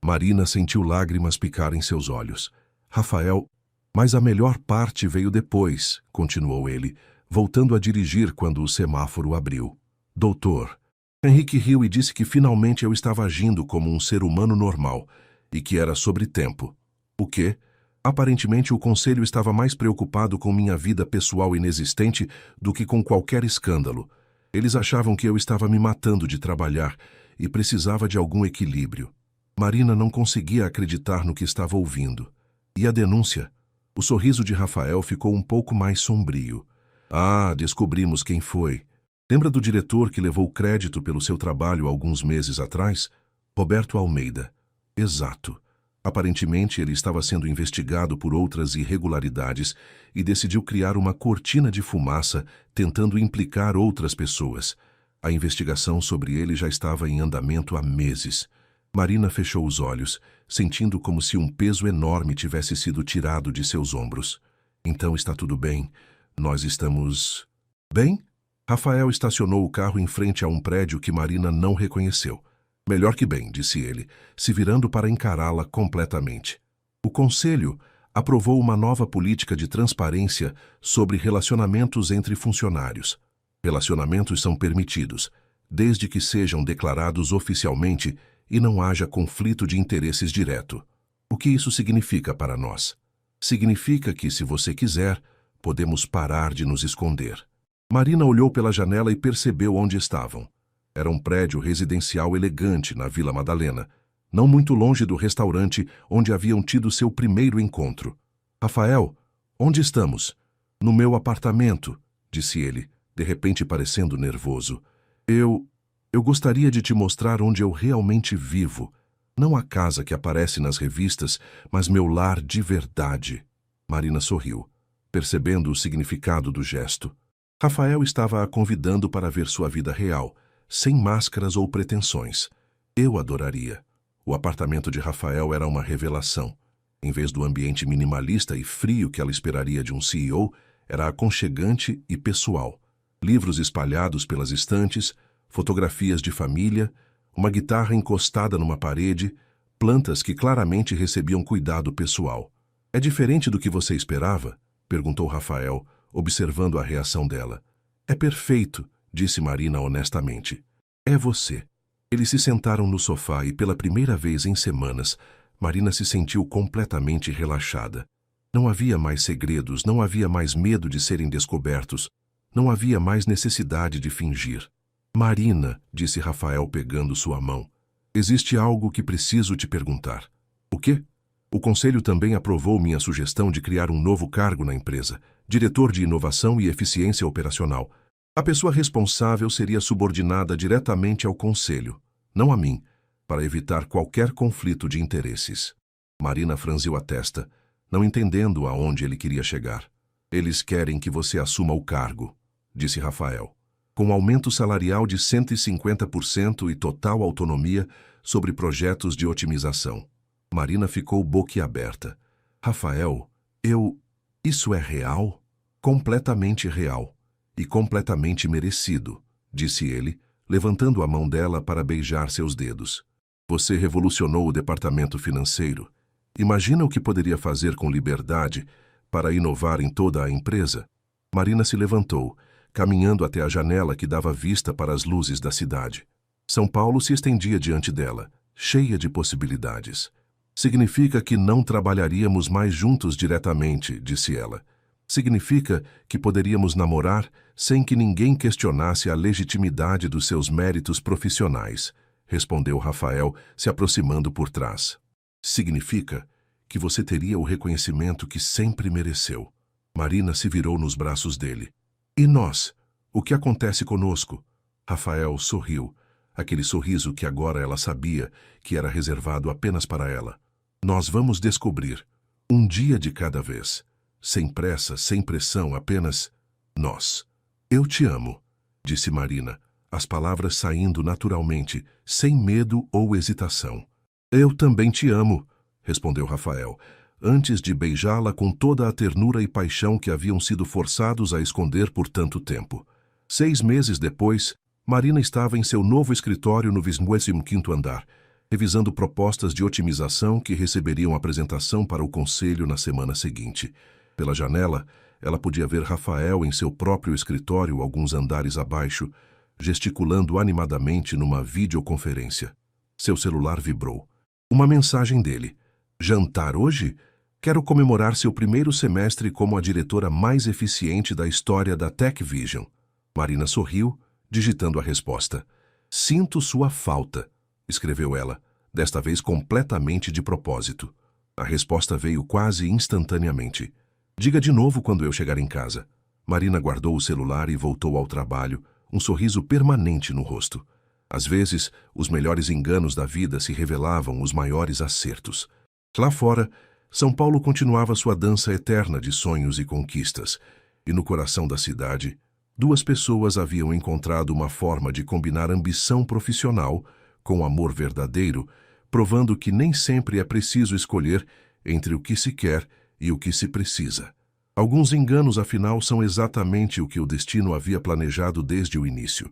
Marina sentiu lágrimas picar em seus olhos. Rafael, mas a melhor parte veio depois, continuou ele, voltando a dirigir quando o semáforo abriu. Doutor, Henrique riu e disse que finalmente eu estava agindo como um ser humano normal e que era sobre tempo. O quê? Aparentemente o conselho estava mais preocupado com minha vida pessoal inexistente do que com qualquer escândalo. Eles achavam que eu estava me matando de trabalhar e precisava de algum equilíbrio. Marina não conseguia acreditar no que estava ouvindo. E a denúncia? O sorriso de Rafael ficou um pouco mais sombrio. Ah, descobrimos quem foi. Lembra do diretor que levou crédito pelo seu trabalho alguns meses atrás? Roberto Almeida. Exato. Aparentemente, ele estava sendo investigado por outras irregularidades e decidiu criar uma cortina de fumaça tentando implicar outras pessoas. A investigação sobre ele já estava em andamento há meses. Marina fechou os olhos, sentindo como se um peso enorme tivesse sido tirado de seus ombros. Então está tudo bem. Nós estamos... bem? Rafael estacionou o carro em frente a um prédio que Marina não reconheceu. Melhor que bem, disse ele, se virando para encará-la completamente. O Conselho aprovou uma nova política de transparência sobre relacionamentos entre funcionários. Relacionamentos são permitidos, desde que sejam declarados oficialmente e não haja conflito de interesses direto. O que isso significa para nós? Significa que, se você quiser, podemos parar de nos esconder. Marina olhou pela janela e percebeu onde estavam. Era um prédio residencial elegante na Vila Madalena, não muito longe do restaurante onde haviam tido seu primeiro encontro. Rafael, onde estamos? No meu apartamento, disse ele, de repente parecendo nervoso. Eu gostaria de te mostrar onde eu realmente vivo. Não a casa que aparece nas revistas, mas meu lar de verdade. Marina sorriu, percebendo o significado do gesto. Rafael estava a convidando para ver sua vida real, sem máscaras ou pretensões. Eu adoraria. O apartamento de Rafael era uma revelação. Em vez do ambiente minimalista e frio que ela esperaria de um CEO, era aconchegante e pessoal. Livros espalhados pelas estantes, fotografias de família, uma guitarra encostada numa parede, plantas que claramente recebiam cuidado pessoal. É diferente do que você esperava? Perguntou Rafael, observando a reação dela. É perfeito, disse Marina honestamente. É você. Eles se sentaram no sofá e, pela primeira vez em semanas, Marina se sentiu completamente relaxada. Não havia mais segredos, não havia mais medo de serem descobertos, não havia mais necessidade de fingir. Marina, disse Rafael pegando sua mão, existe algo que preciso te perguntar. O quê? O conselho também aprovou minha sugestão de criar um novo cargo na empresa, diretor de inovação e eficiência operacional. A pessoa responsável seria subordinada diretamente ao conselho, não a mim, para evitar qualquer conflito de interesses. Marina franziu a testa, não entendendo aonde ele queria chegar. Eles querem que você assuma o cargo, disse Rafael, com aumento salarial de 150% e total autonomia sobre projetos de otimização. Marina ficou boquiaberta. Rafael, isso é real? Completamente real. E completamente merecido, disse ele, levantando a mão dela para beijar seus dedos. Você revolucionou o departamento financeiro. Imagina o que poderia fazer com liberdade para inovar em toda a empresa? Marina se levantou, caminhando até a janela que dava vista para as luzes da cidade. São Paulo se estendia diante dela, cheia de possibilidades. Significa que não trabalharíamos mais juntos diretamente, disse ela. Significa que poderíamos namorar sem que ninguém questionasse a legitimidade dos seus méritos profissionais, respondeu Rafael, se aproximando por trás. Significa que você teria o reconhecimento que sempre mereceu. Marina se virou nos braços dele. E nós? O que acontece conosco? Rafael sorriu, aquele sorriso que agora ela sabia que era reservado apenas para ela. Nós vamos descobrir, um dia de cada vez. Sem pressa, sem pressão, apenas nós. Eu te amo, disse Marina, as palavras saindo naturalmente, sem medo ou hesitação. Eu também te amo, respondeu Rafael, antes de beijá-la com toda a ternura e paixão que haviam sido forçados a esconder por tanto tempo. 6 meses depois, Marina estava em seu novo escritório no 25º andar, revisando propostas de otimização que receberiam apresentação para o conselho na semana seguinte. Pela janela, ela podia ver Rafael em seu próprio escritório alguns andares abaixo, gesticulando animadamente numa videoconferência. Seu celular vibrou. Uma mensagem dele. Jantar hoje? Quero comemorar seu primeiro semestre como a diretora mais eficiente da história da TechVision. Marina sorriu, digitando a resposta. Sinto sua falta, escreveu ela, desta vez completamente de propósito. A resposta veio quase instantaneamente. Diga de novo quando eu chegar em casa. Marina guardou o celular e voltou ao trabalho, um sorriso permanente no rosto. Às vezes, os melhores enganos da vida se revelavam os maiores acertos. Lá fora, São Paulo continuava sua dança eterna de sonhos e conquistas, e no coração da cidade, duas pessoas haviam encontrado uma forma de combinar ambição profissional com amor verdadeiro, provando que nem sempre é preciso escolher entre o que se quer e o que se precisa. Alguns enganos, afinal, são exatamente o que o destino havia planejado desde o início.